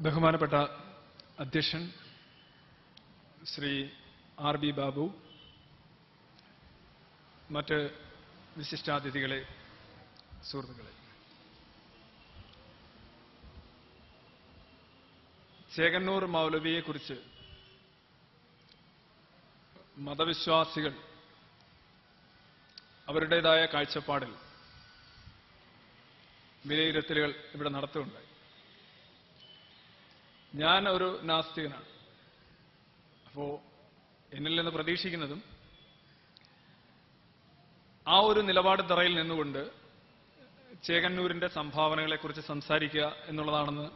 ബഹുമാനപ്പെട്ട അധ്യക്ഷൻ Shri R B Babu, മറ്റ് വിശിഷ്ടാതിഥികളെ, സുഹൃത്തുക്കളെ, ചേകന്നൂർ മൗലവിയെക്കുറിച്ച് മതവിശ്വാസികൾ അവരുടേതായ കാഴ്ചപ്പാടിൽ വിലയിരുത്തലുകൾ ഇവിടെ നടത്തുകയുണ്ടായി. ഞാൻ ഒരു നാസ്തികനാണ്. അപ്പോ എന്നിൽ നിന്ന് പ്രതീക്ഷിക്കുന്നതും ആ ഒരു നിലപാട് തറയിൽ നിന്നുകൊണ്ട് ചേകന്നൂരിന്റെ സംഭാവനകളെക്കുറിച്ച് സംസാരിക്കുക എന്നുള്ളതാണെന്ന്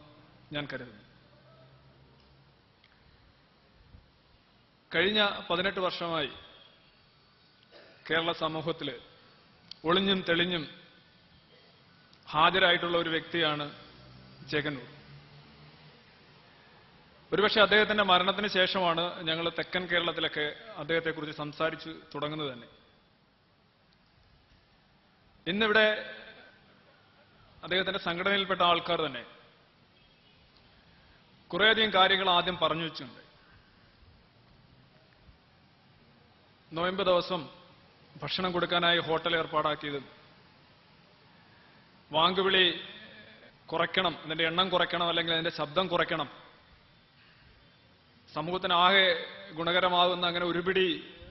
ഞാൻ കരുതുന്നു. കഴിഞ്ഞ 18 വർഷമായി കേരള സമൂഹത്തിൽ ഒളിഞ്ഞും തെളിഞ്ഞും ഹാജരായിട്ടുള്ള ഒരു വ്യക്തിയാണ് ചേകന്നൂർ. ഒരുപക്ഷെ അദ്ദേഹത്തിന്റെ മരണത്തിന് ശേഷമാണ് ഞങ്ങൾ തെക്കൻ കേരളത്തിലൊക്കെ അദ്ദേഹത്തെക്കുറിച്ച് സംസാരിച്ചു തുടങ്ങുന്നത് തന്നെ. ഇന്നിവിടെ അദ്ദേഹത്തിന്റെ സംഘടനയിൽപ്പെട്ട ആൾക്കാർ തന്നെ കുറേയധികം കാര്യങ്ങൾ ആദ്യം പറഞ്ഞു വെച്ചിട്ടുണ്ട്. നോയമ്പ് ദിവസം ഭക്ഷണം കൊടുക്കാനായി ഹോട്ടൽ ഏർപ്പാടാക്കിയതും, വാങ്കുവിളി കുറയ്ക്കണം, അതിന്റെ എണ്ണം കുറയ്ക്കണം, അല്ലെങ്കിൽ അതിന്റെ ശബ്ദം കുറയ്ക്കണം, സമൂഹത്തിനാകെ ഗുണകരമാകുന്ന അങ്ങനെ ഒരുപിടി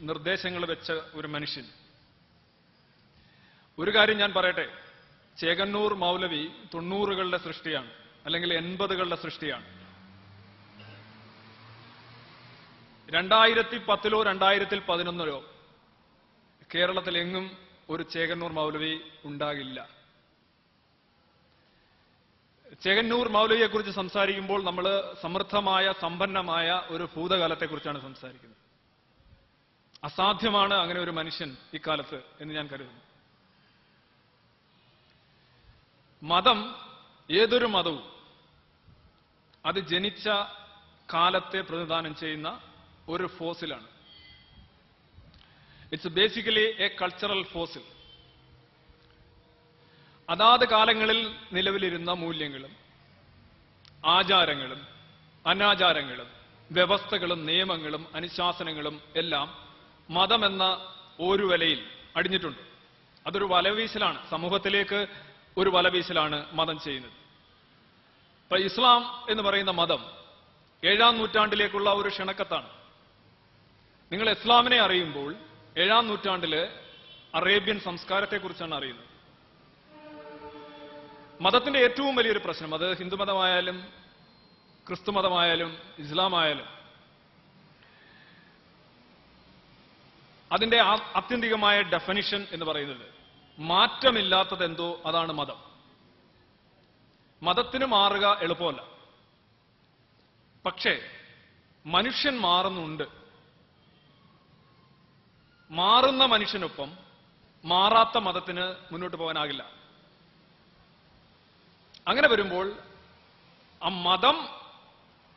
നിർദ്ദേശങ്ങൾ വെച്ച ഒരു മനുഷ്യൻ. ഒരു കാര്യം ഞാൻ പറയട്ടെ, ചേകന്നൂർ മൗലവി 90കളുടെ സൃഷ്ടിയാണ്, അല്ലെങ്കിൽ 80കളുടെ സൃഷ്ടിയാണ്. 2010-ലോ 2011-ലോ കേരളത്തിലെങ്ങും ഒരു ചേകന്നൂർ മൗലവി ഉണ്ടാകില്ല. ചേകന്നൂർ മൗലവിയെക്കുറിച്ച് സംസാരിക്കുമ്പോൾ നമ്മൾ സമൃദ്ധമായ സമ്പന്നമായ ഒരു ഭൂതകാലത്തെക്കുറിച്ചാണ് സംസാരിക്കുന്നത്. അസാധ്യമാണ് അങ്ങനെ ഒരു മനുഷ്യൻ ഇക്കാലത്ത് എന്ന് ഞാൻ കരുതുന്നു. മതം, ഏതൊരു മതവും അത് ജനിച്ച കാലത്തെ പ്രതിനിധാനം ചെയ്യുന്ന ഒരു ഫോസിലാണ്. It's basically a cultural fossil. അതാത് കാലങ്ങളിൽ നിലവിലിരുന്ന മൂല്യങ്ങളും ആചാരങ്ങളും അനാചാരങ്ങളും വ്യവസ്ഥകളും നിയമങ്ങളും അനുശാസനങ്ങളും എല്ലാം മതമെന്ന ഒരു വലയിൽ അടിഞ്ഞിട്ടുണ്ട്. അതൊരു വലവീശലാണ്, സമൂഹത്തിലേക്ക് ഒരു വലവീശലാണ് മതം ചെയ്യുന്നത്. ഇപ്പൊ ഇസ്ലാം എന്ന് പറയുന്ന മതം 7-ാം നൂറ്റാണ്ടിലേക്കുള്ള ഒരു ക്ഷണക്കത്താണ്. നിങ്ങൾ ഇസ്ലാമിനെ അറിയുമ്പോൾ 7-ാം നൂറ്റാണ്ടില് അറേബ്യൻ സംസ്കാരത്തെക്കുറിച്ചാണ് അറിയുന്നത്. മതത്തിന്റെ ഏറ്റവും വലിയൊരു പ്രശ്നം, അത് ഹിന്ദുമതമായാലും ക്രിസ്തുമതമായാലും ഇസ്ലാമായാലും, അതിന്റെ ആത്യന്തികമായ ഡെഫിനിഷൻ എന്ന് പറയുന്നത് മാറ്റമില്ലാത്തതെന്തോ അതാണ് മതം. മതത്തിന് മാറുക എളുപ്പമല്ല. പക്ഷേ മനുഷ്യൻ മാറുന്നുണ്ട്. മാറുന്ന മനുഷ്യനൊപ്പം മാറാത്ത മതത്തിന് മുന്നോട്ട് പോകാനാകില്ല. അങ്ങനെ വരുമ്പോൾ ആ മതം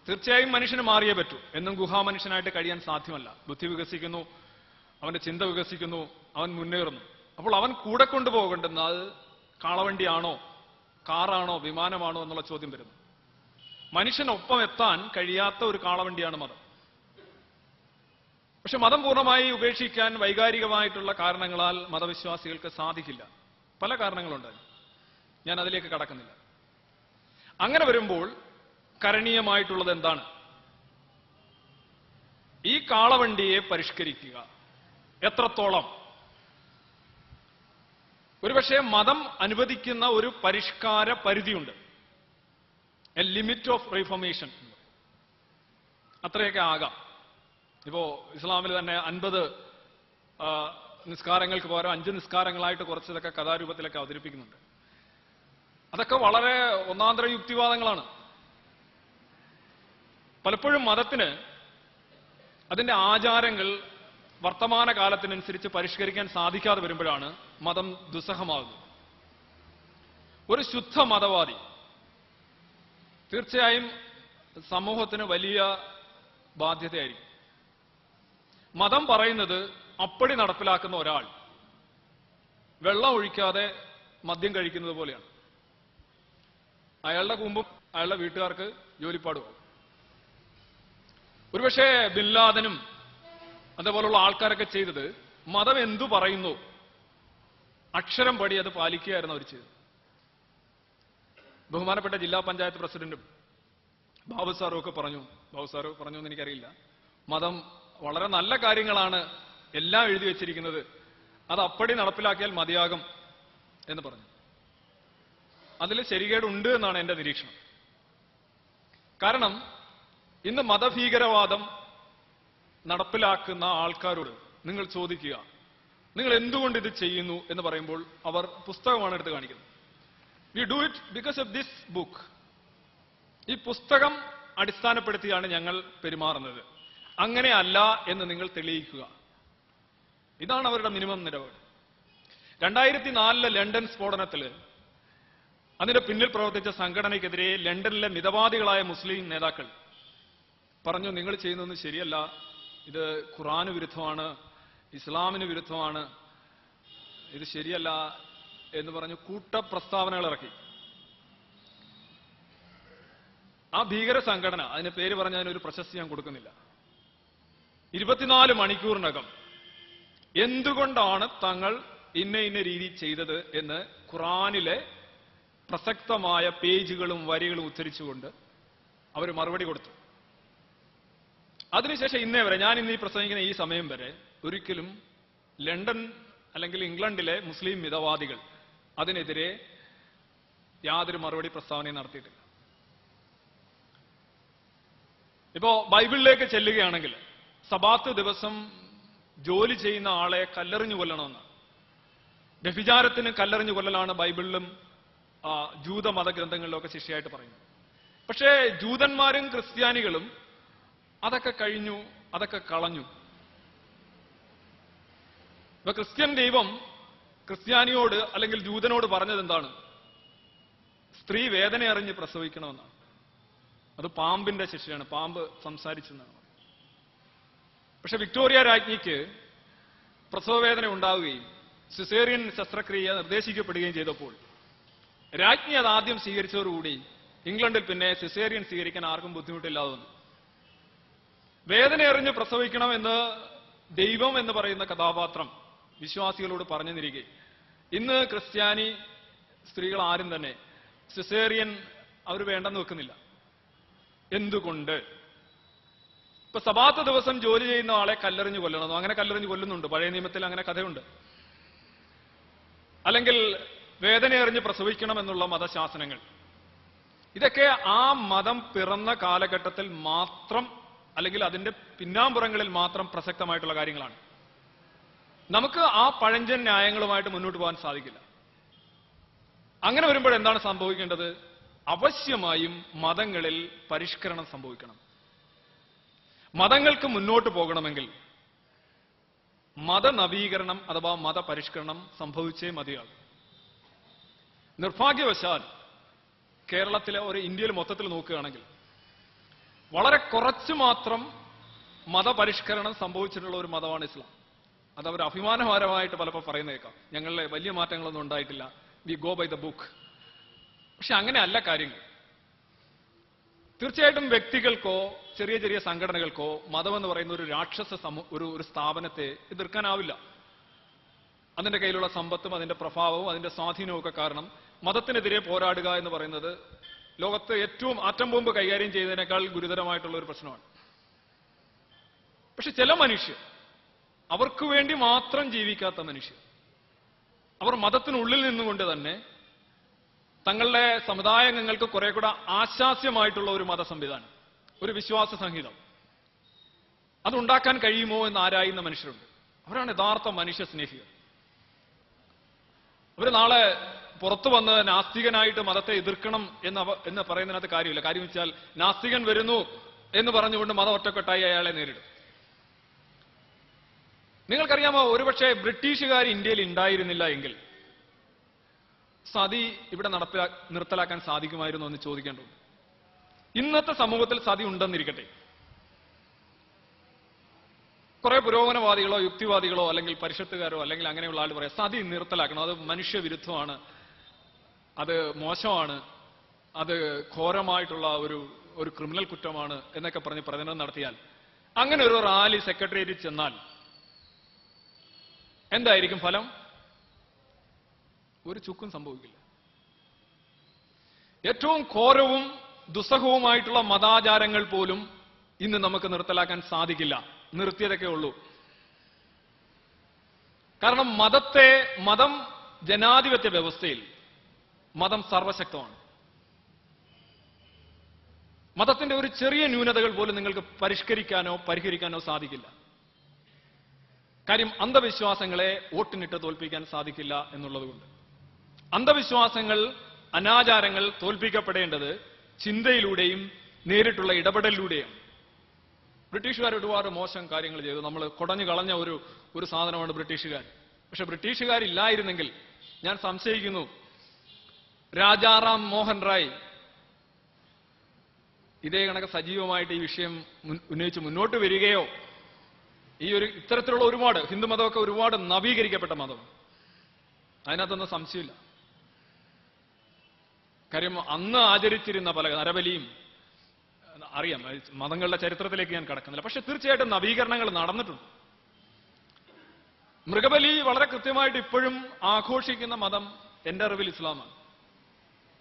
തീർച്ചയായും മനുഷ്യന് മാറിയേ പറ്റൂ. എന്നും ഗുഹാമനുഷ്യനായിട്ട് കഴിയാൻ സാധ്യമല്ല. ബുദ്ധി വികസിക്കുന്നു, അവന്റെ ചിന്ത വികസിക്കുന്നു, അവൻ മുന്നേറുന്നു. അപ്പോൾ അവൻ കൂടെ കൊണ്ടുപോകേണ്ടുന്ന അത് കാളവണ്ടിയാണോ, കാറാണോ, വിമാനമാണോ എന്നുള്ള ചോദ്യം വരുന്നു. മനുഷ്യനൊപ്പം എത്താൻ കഴിയാത്ത ഒരു കാളവണ്ടിയാണ് മതം. പക്ഷെ മതം പൂർണ്ണമായി ഉപേക്ഷിക്കാൻ വൈകാരികമായിട്ടുള്ള കാരണങ്ങളാൽ മതവിശ്വാസികൾക്ക് സാധിക്കില്ല. പല കാരണങ്ങളുണ്ട്, ഞാൻ അതിലേക്ക് കടക്കുന്നില്ല. അങ്ങനെ വരുമ്പോൾ കരണീയമായിട്ടുള്ളത് എന്താണ്? ഈ കാളവണ്ടിയെ പരിഷ്കരിക്കുക. എത്രത്തോളം? ഒരുപക്ഷെ മതം അനുവദിക്കുന്ന ഒരു പരിഷ്കാര പരിധിയുണ്ട്, എ ലിമിറ്റ് ഓഫ് റിഫോർമേഷൻ. അത്രയൊക്കെ ആകാം. ഇപ്പോ ഇസ്ലാമിൽ തന്നെ 50 നിസ്കാരങ്ങൾക്ക് പകരം 5 നിസ്കാരങ്ങളായിട്ട് കുറച്ചതൊക്കെ കഥാരൂപത്തിലൊക്കെ അവതരിപ്പിക്കുന്നുണ്ട്. അതൊക്കെ വളരെ ഒന്നാന്തര യുക്തിവാദങ്ങളാണ്. പലപ്പോഴും മതത്തിന് അതിന്റെ ആചാരങ്ങൾ വർത്തമാന കാലത്തിനനുസരിച്ച് പരിഷ്കരിക്കാൻ സാധിക്കാതെ വരുമ്പോഴാണ് മതം ദുസ്സഹമാകുന്നത്. ഒരു ശുദ്ധ മതവാദി തീർച്ചയായും സമൂഹത്തിന് വലിയ ബാധ്യതയായിരിക്കും. മതം പറയുന്നത് അപ്പടി നടപ്പിലാക്കുന്ന ഒരാൾ വെള്ളം ഒഴിക്കാതെ മദ്യം കഴിക്കുന്നത് പോലെയാണ്. അയാളുടെ കുമ്പും അയാളുടെ വീട്ടുകാർക്ക് ജോലിപ്പാടുമാകും. ഒരുപക്ഷെ ബിൻ ലാദനും അതേപോലുള്ള ആൾക്കാരൊക്കെ ചെയ്തത് മതം എന്തു പറയുന്നു അക്ഷരം പടി അത് പാലിക്കുകയായിരുന്നു അവർ ചെയ്തത്. ബഹുമാനപ്പെട്ട ജില്ലാ പഞ്ചായത്ത് പ്രസിഡന്റും ബാബു സാറും ഒക്കെ പറഞ്ഞു, ബാബു സാറ് പറഞ്ഞു എന്ന് എനിക്കറിയില്ല, മതം വളരെ നല്ല കാര്യങ്ങളാണ് എല്ലാം എഴുതി വെച്ചിരിക്കുന്നത്, അത് അപ്പടി നടപ്പിലാക്കിയാൽ മതിയാകും എന്ന് പറഞ്ഞു. അതിൽ ശരികേടുണ്ട് എന്നാണ് എന്റെ നിരീക്ഷണം. കാരണം ഇന്ന് മതഭീകരവാദം നടപ്പിലാക്കുന്ന ആൾക്കാരോട് നിങ്ങൾ ചോദിക്കുക, നിങ്ങൾ എന്തുകൊണ്ട് ഇത് ചെയ്യുന്നു എന്ന് പറയുമ്പോൾ അവർ പുസ്തകമാണ് എടുത്ത് കാണിക്കുന്നത്. We do it because of this book. ഈ പുസ്തകം അടിസ്ഥാനപ്പെടുത്തിയാണ് ഞങ്ങൾ പെരുമാറുന്നത്, അങ്ങനെയല്ല എന്ന് നിങ്ങൾ തെളിയിക്കുക. ഇതാണ് അവരുടെ മിനിമം നിലപാട്. 2004 ലണ്ടൻ സ്ഫോടനത്തിൽ അതിന്റെ പിന്നിൽ പ്രവർത്തിച്ച സംഘടനയ്ക്കെതിരെ ലണ്ടനിലെ മിതവാദികളായ മുസ്ലിം നേതാക്കൾ പറഞ്ഞു, നിങ്ങൾ ചെയ്യുന്നതൊന്നും ശരിയല്ല, ഇത് ഖുർആന് വിരുദ്ധമാണ്, ഇസ്ലാമിന് വിരുദ്ധമാണ്, ഇത് ശരിയല്ല എന്ന് പറഞ്ഞു കൂട്ട പ്രസ്താവനകൾ ഇറക്കി. ആ ഭീകര സംഘടന, അതിന്റെ പേര് പറഞ്ഞതിനൊരു പ്രശസ്തി ഞാൻ കൊടുക്കുന്നില്ല, 24 മണിക്കൂറിനകം എന്തുകൊണ്ടാണ് തങ്ങൾ ഇന്ന രീതി ചെയ്തത് എന്ന് ഖുർആനിലെ പ്രസക്തമായ പേജുകളും വരികളും ഉദ്ധരിച്ചുകൊണ്ട് അവർ മറുപടി കൊടുത്തു. അതിനുശേഷം ഇന്നേ വരെ, ഞാൻ ഇന്ന് ഈ പ്രസംഗിക്കുന്ന ഈ സമയം വരെ ഒരിക്കലും ലണ്ടൻ അല്ലെങ്കിൽ ഇംഗ്ലണ്ടിലെ മുസ്ലിം മിതവാദികൾ അതിനെതിരെ യാതൊരു മറുപടി പ്രസ്താവനയും നടത്തിയിട്ടില്ല. ഇപ്പോ ബൈബിളിലേക്ക് ചെല്ലുകയാണെങ്കിൽ സബാത്ത് ദിവസം ജോലി ചെയ്യുന്ന ആളെ കല്ലെറിഞ്ഞു കൊല്ലണമെന്ന്, വ്യഭിചാരത്തിന് കല്ലെറിഞ്ഞു കൊല്ലലാണ് ബൈബിളിലും ജൂത മതഗ്രന്ഥങ്ങളിലും ഒക്കെ ശിക്ഷയായിട്ട് പറയുന്നത്. പക്ഷേ ജൂതന്മാരും ക്രിസ്ത്യാനികളും അതൊക്കെ കഴിഞ്ഞു, അതൊക്കെ കളഞ്ഞു. ഇപ്പൊ ക്രിസ്ത്യൻ ദൈവം ക്രിസ്ത്യാനിയോട് അല്ലെങ്കിൽ ജൂതനോട് പറഞ്ഞത് എന്താണ്? സ്ത്രീ വേദന അറിഞ്ഞ് പ്രസവിക്കണമെന്നാണ്. അത് പാമ്പിന്റെ ശിക്ഷയാണ്, പാമ്പ് സംസാരിച്ചെന്നാണ്. പക്ഷെ വിക്ടോറിയ രാജ്ഞിക്ക് പ്രസവവേദന ഉണ്ടാവുകയും സിസേറിയൻ ശസ്ത്രക്രിയ നിർദ്ദേശിക്കപ്പെടുകയും ചെയ്തപ്പോൾ രാജ്ഞി അത് ആദ്യം സ്വീകരിച്ചതോടുകൂടി ഇംഗ്ലണ്ടിൽ പിന്നെ സിസേറിയൻ സ്വീകരിക്കാൻ ആർക്കും ബുദ്ധിമുട്ടില്ലാതെ വന്നു. വേദന എറിഞ്ഞ് പ്രസവിക്കണമെന്ന് ദൈവം എന്ന് പറയുന്ന കഥാപാത്രം വിശ്വാസികളോട് പറഞ്ഞു നിരികെ ഇന്ന് ക്രിസ്ത്യാനി സ്ത്രീകൾ ആരും തന്നെ സിസേറിയൻ അവർ വേണ്ടെന്ന് വെക്കുന്നില്ല. എന്തുകൊണ്ട്? ഇപ്പൊ സബാത്ത് ദിവസം ജോലി ചെയ്യുന്ന ആളെ കല്ലെറിഞ്ഞു കൊല്ലണമെന്നോ? അങ്ങനെ കല്ലെറിഞ്ഞു കൊല്ലുന്നുണ്ട്, പഴയ നിയമത്തിൽ അങ്ങനെ കഥയുണ്ട്. അല്ലെങ്കിൽ വേദന എറിഞ്ഞ് പ്രസവിക്കണം എന്നുള്ള മതശാസനങ്ങൾ, ഇതൊക്കെ ആ മതം പിറന്ന കാലഘട്ടത്തിൽ മാത്രം അല്ലെങ്കിൽ അതിന്റെ പിന്നാമ്പുറങ്ങളിൽ മാത്രം പ്രസക്തമായിട്ടുള്ള കാര്യങ്ങളാണ്. നമുക്ക് ആ പഴഞ്ചൻ ന്യായങ്ങളുമായിട്ട് മുന്നോട്ട് പോകാൻ സാധിക്കില്ല. അങ്ങനെ വരുമ്പോൾ എന്താണ് സംഭവിക്കേണ്ടത്? അവശ്യമായും മതങ്ങളിൽ പരിഷ്കരണം സംഭവിക്കണം. മതങ്ങൾക്ക് മുന്നോട്ട് പോകണമെങ്കിൽ മതനവീകരണം അഥവാ മതപരിഷ്കരണം സംഭവിച്ചേ മതിയാകും. നിർഭാഗ്യവശാൽ കേരളത്തിലെ ഒരു ഇന്ത്യയിൽ മൊത്തത്തിൽ നോക്കുകയാണെങ്കിൽ വളരെ കുറച്ച് മാത്രം മതപരിഷ്കരണം സംഭവിച്ചിട്ടുള്ള ഒരു മതമാണ് ഇസ്ലാം. അത് അവർ അഭിമാനപരമായിട്ട് പലപ്പോൾ പറയുന്നേക്കാം, ഞങ്ങളിലെ വലിയ മാറ്റങ്ങളൊന്നും ഉണ്ടായിട്ടില്ല, we go by the book. പക്ഷെ അങ്ങനെയല്ല കാര്യങ്ങൾ. തീർച്ചയായിട്ടും വ്യക്തികൾക്കോ ചെറിയ ചെറിയ സംഘടനകൾക്കോ മതമെന്ന് പറയുന്ന ഒരു രാക്ഷസ ഒരു സ്ഥാപനത്തെ എതിർക്കാനാവില്ല. അതിന്റെ കയ്യിലുള്ള സമ്പത്തും അതിന്റെ പ്രഭാവവും അതിന്റെ സ്വാധീനവും ഒക്കെ കാരണം മതത്തിനെതിരെ പോരാടുക എന്ന് പറയുന്നത് ലോകത്ത് ഏറ്റവും ആറ്റം ബോംബ് കൈകാര്യം ചെയ്തതിനേക്കാൾ ഗുരുതരമായിട്ടുള്ള ഒരു പ്രശ്നമാണ്. പക്ഷെ ചില മനുഷ്യർ, അവർക്ക് വേണ്ടി മാത്രം ജീവിക്കാത്ത മനുഷ്യർ, അവർ മതത്തിനുള്ളിൽ നിന്നുകൊണ്ട് തന്നെ തങ്ങളുടെ സമുദായങ്ങൾക്ക് കുറെ കൂടെ ആശാസ്യമായിട്ടുള്ള ഒരു മത സംവിധാനം, ഒരു വിശ്വാസ സംഹിതം അതുണ്ടാക്കാൻ കഴിയുമോ എന്ന് ആരായുന്ന മനുഷ്യരുണ്ട്. അവരാണ് യഥാർത്ഥ മനുഷ്യ സ്നേഹികൾ. അവർ നാളെ പുറത്തു വന്ന് നാസ്തികനായിട്ട് മതത്തെ എതിർക്കണം എന്ന് പറയുന്നതിനകത്ത് കാര്യമില്ല. കാര്യം വെച്ചാൽ നാസ്തികൻ വരുന്നു എന്ന് പറഞ്ഞുകൊണ്ട് മതം ഒറ്റക്കെട്ടായി അയാളെ നേരിടും. നിങ്ങൾക്കറിയാമോ, ഒരുപക്ഷെ ബ്രിട്ടീഷുകാർ ഇന്ത്യയിൽ ഉണ്ടായിരുന്നില്ല എങ്കിൽ സതി ഇവിടെ നിർത്തലാക്കാൻ സാധിക്കുമായിരുന്നു എന്ന് ചോദിക്കേണ്ടത്. ഇന്നത്തെ സമൂഹത്തിൽ സതി ഉണ്ടെന്നിരിക്കട്ടെ, കുറെ പുരോഗമനവാദികളോ യുക്തിവാദികളോ അല്ലെങ്കിൽ പരിഷത്തുകാരോ അല്ലെങ്കിൽ അങ്ങനെയുള്ള ആൾ പറയാം സതി നിർത്തലാക്കണം, അത് മനുഷ്യവിരുദ്ധമാണ്, അത് മോശമാണ്, അത് ഘോരമായിട്ടുള്ള ഒരു ഒരു ക്രിമിനൽ കുറ്റമാണ് എന്നൊക്കെ പറഞ്ഞ് പ്രചരണം നടത്തിയാൽ, അങ്ങനെ ഒരു റാലി സെക്രട്ടേറിയറ്റിൽ ചെന്നാൽ എന്തായിരിക്കും ഫലം? ഒരു ചുക്കും സംഭവിക്കില്ല. ഏറ്റവും ഘോരവും ദുസ്സഹവുമായിട്ടുള്ള മതാചാരങ്ങൾ പോലും ഇന്ന് നമുക്ക് നിർത്തലാക്കാൻ സാധിക്കില്ല. നിർത്തിയതൊക്കെ ഉള്ളൂ. കാരണം മതം ജനാധിപത്യ വ്യവസ്ഥയിൽ മതം സർവശക്തമാണ്. മതത്തിന്റെ ഒരു ചെറിയ ന്യൂനതകൾ പോലും നിങ്ങൾക്ക് പരിഷ്കരിക്കാനോ പരിഹരിക്കാനോ സാധിക്കില്ല. കാര്യം അന്ധവിശ്വാസങ്ങളെ വോട്ടിനിട്ട് തോൽപ്പിക്കാൻ സാധിക്കില്ല എന്നുള്ളതുകൊണ്ട്. അന്ധവിശ്വാസങ്ങൾ, അനാചാരങ്ങൾ തോൽപ്പിക്കപ്പെടേണ്ടത് ചിന്തയിലൂടെയും നേരിട്ടുള്ള ഇടപെടലിലൂടെയാണ്. ബ്രിട്ടീഷുകാർ ഒരുപാട് മോശം കാര്യങ്ങൾ ചെയ്തു. നമ്മൾ കുടഞ്ഞു കളഞ്ഞ ഒരു സാധനമാണ് ബ്രിട്ടീഷുകാർ. പക്ഷെ ബ്രിട്ടീഷുകാരില്ലായിരുന്നെങ്കിൽ ഞാൻ സംശയിക്കുന്നു രാജാറാം മോഹൻ റായ് ഇതേ കണക്ക് സജീവമായിട്ട് ഈ വിഷയം ഉന്നയിച്ച് മുന്നോട്ട് വരികയോ, ഇത്തരത്തിലുള്ള ഒരുപാട് ഹിന്ദുമതമൊക്കെ ഒരുപാട് നവീകരിക്കപ്പെട്ട മതം, അതിനകത്തൊന്നും സംശയമില്ല. കാര്യം അന്ന് ആചരിച്ചിരുന്ന പല നരബലിയും അറിയാം. മതങ്ങളുടെ ചരിത്രത്തിലേക്ക് ഞാൻ കടക്കുന്നില്ല. പക്ഷെ തീർച്ചയായിട്ടും നവീകരണങ്ങൾ നടന്നിട്ടുണ്ട്. മൃഗബലി വളരെ കൃത്യമായിട്ട് ഇപ്പോഴും ആഘോഷിക്കുന്ന മതം എന്റെ അറിവിൽ ഇസ്ലാമാണ്.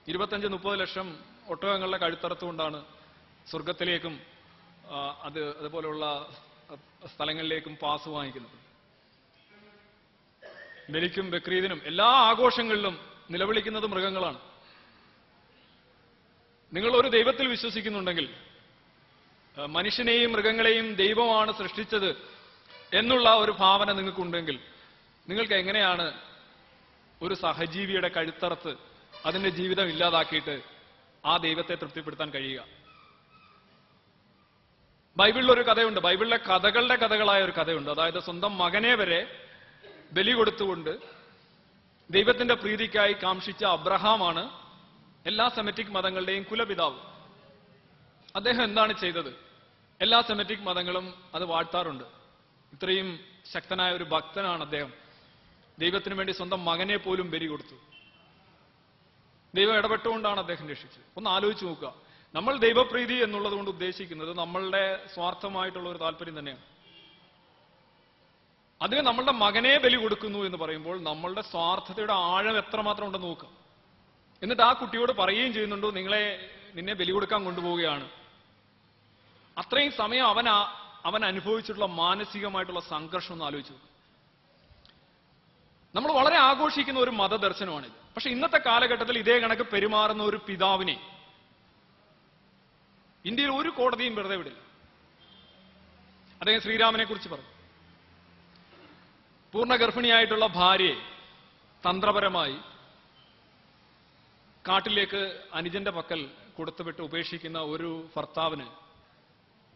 25-30 ലക്ഷം ഒട്ടകങ്ങളുടെ കഴുത്തറുത്തുകൊണ്ടാണ് സ്വർഗത്തിലേക്കും അതുപോലെയുള്ള സ്ഥലങ്ങളിലേക്കും പാസ് വാങ്ങിക്കുന്നത്. ബലിക്കും ബക്രീദിനും എല്ലാ ആഘോഷങ്ങളിലും നിലവിളിക്കുന്നത് മൃഗങ്ങളാണ്. നിങ്ങൾ ഒരു ദൈവത്തിൽ വിശ്വസിക്കുന്നുണ്ടെങ്കിൽ, മനുഷ്യനെയും മൃഗങ്ങളെയും ദൈവമാണ് സൃഷ്ടിച്ചത് എന്നുള്ള ഒരു ഭാവന നിങ്ങൾക്കുണ്ടെങ്കിൽ, നിങ്ങൾക്ക് എങ്ങനെയാണ് ഒരു സഹജീവിയുടെ കഴുത്തറുത്ത് അതിന്റെ ജീവിതം ഇല്ലാതാക്കിയിട്ട് ആ ദൈവത്തെ തൃപ്തിപ്പെടുത്താൻ കഴിയുക? ബൈബിളിലൊരു കഥയുണ്ട്. ബൈബിളിലെ കഥകളുടെ കഥകളായ ഒരു കഥയുണ്ട്. അതായത് സ്വന്തം മകനെ വരെ ബലി കൊടുത്തുകൊണ്ട് ദൈവത്തിന്റെ പ്രീതിക്കായി കാംക്ഷിച്ച അബ്രഹാമാണ് എല്ലാ സെമിറ്റിക് മതങ്ങളുടെയും കുലപിതാവ്. അദ്ദേഹം എന്താണ് ചെയ്തത്? എല്ലാ സെമിറ്റിക് മതങ്ങളും അത് വാഴ്ത്താറുണ്ട്. ഇത്രയും ശക്തനായ ഒരു ഭക്തനാണ് അദ്ദേഹം. ദൈവത്തിനു വേണ്ടി സ്വന്തം മകനെ പോലും ബലി കൊടുത്തു. ദൈവം ഇടപെട്ടുകൊണ്ടാണ് അദ്ദേഹം രക്ഷിച്ചത്. ഒന്ന് ആലോചിച്ച് നോക്കുക. നമ്മൾ ദൈവപ്രീതി എന്നുള്ളത് കൊണ്ട് ഉദ്ദേശിക്കുന്നത് നമ്മളുടെ സ്വാർത്ഥമായിട്ടുള്ള ഒരു താല്പര്യം തന്നെയാണ്. അതിന് നമ്മളുടെ മകനെ ബലി കൊടുക്കുന്നു എന്ന് പറയുമ്പോൾ നമ്മളുടെ സ്വാർത്ഥതയുടെ ആഴം എത്രമാത്രം ഉണ്ടെന്ന് നോക്കുക. എന്നിട്ട് ആ കുട്ടിയോട് പറയുകയും ചെയ്യുന്നുണ്ടോ, നിന്നെ ബലി കൊടുക്കാൻ കൊണ്ടുപോവുകയാണ്. അത്രയും സമയം അവൻ അനുഭവിച്ചിട്ടുള്ള മാനസികമായിട്ടുള്ള സംഘർഷം ഒന്ന് ആലോചിച്ചു. നമ്മൾ വളരെ ആഘോഷിക്കുന്ന ഒരു മതദർശനമാണിത്. പക്ഷെ ഇന്നത്തെ കാലഘട്ടത്തിൽ ഇതേ കണക്ക് പെരുമാറുന്ന ഒരു പിതാവിനെ ഇന്ത്യയിൽ ഒരു കോടതിയും വെറുതെ വിടില്ല. അദ്ദേഹം ശ്രീരാമനെ കുറിച്ച് പറഞ്ഞു. പൂർണ്ണ ഗർഭിണിയായിട്ടുള്ള ഭാര്യയെ തന്ത്രപരമായി കാട്ടിലേക്ക് അനുജന്റെ പക്കൽ കൊടുത്തുവിട്ട് ഉപേക്ഷിക്കുന്ന ഒരു ഭർത്താവിന്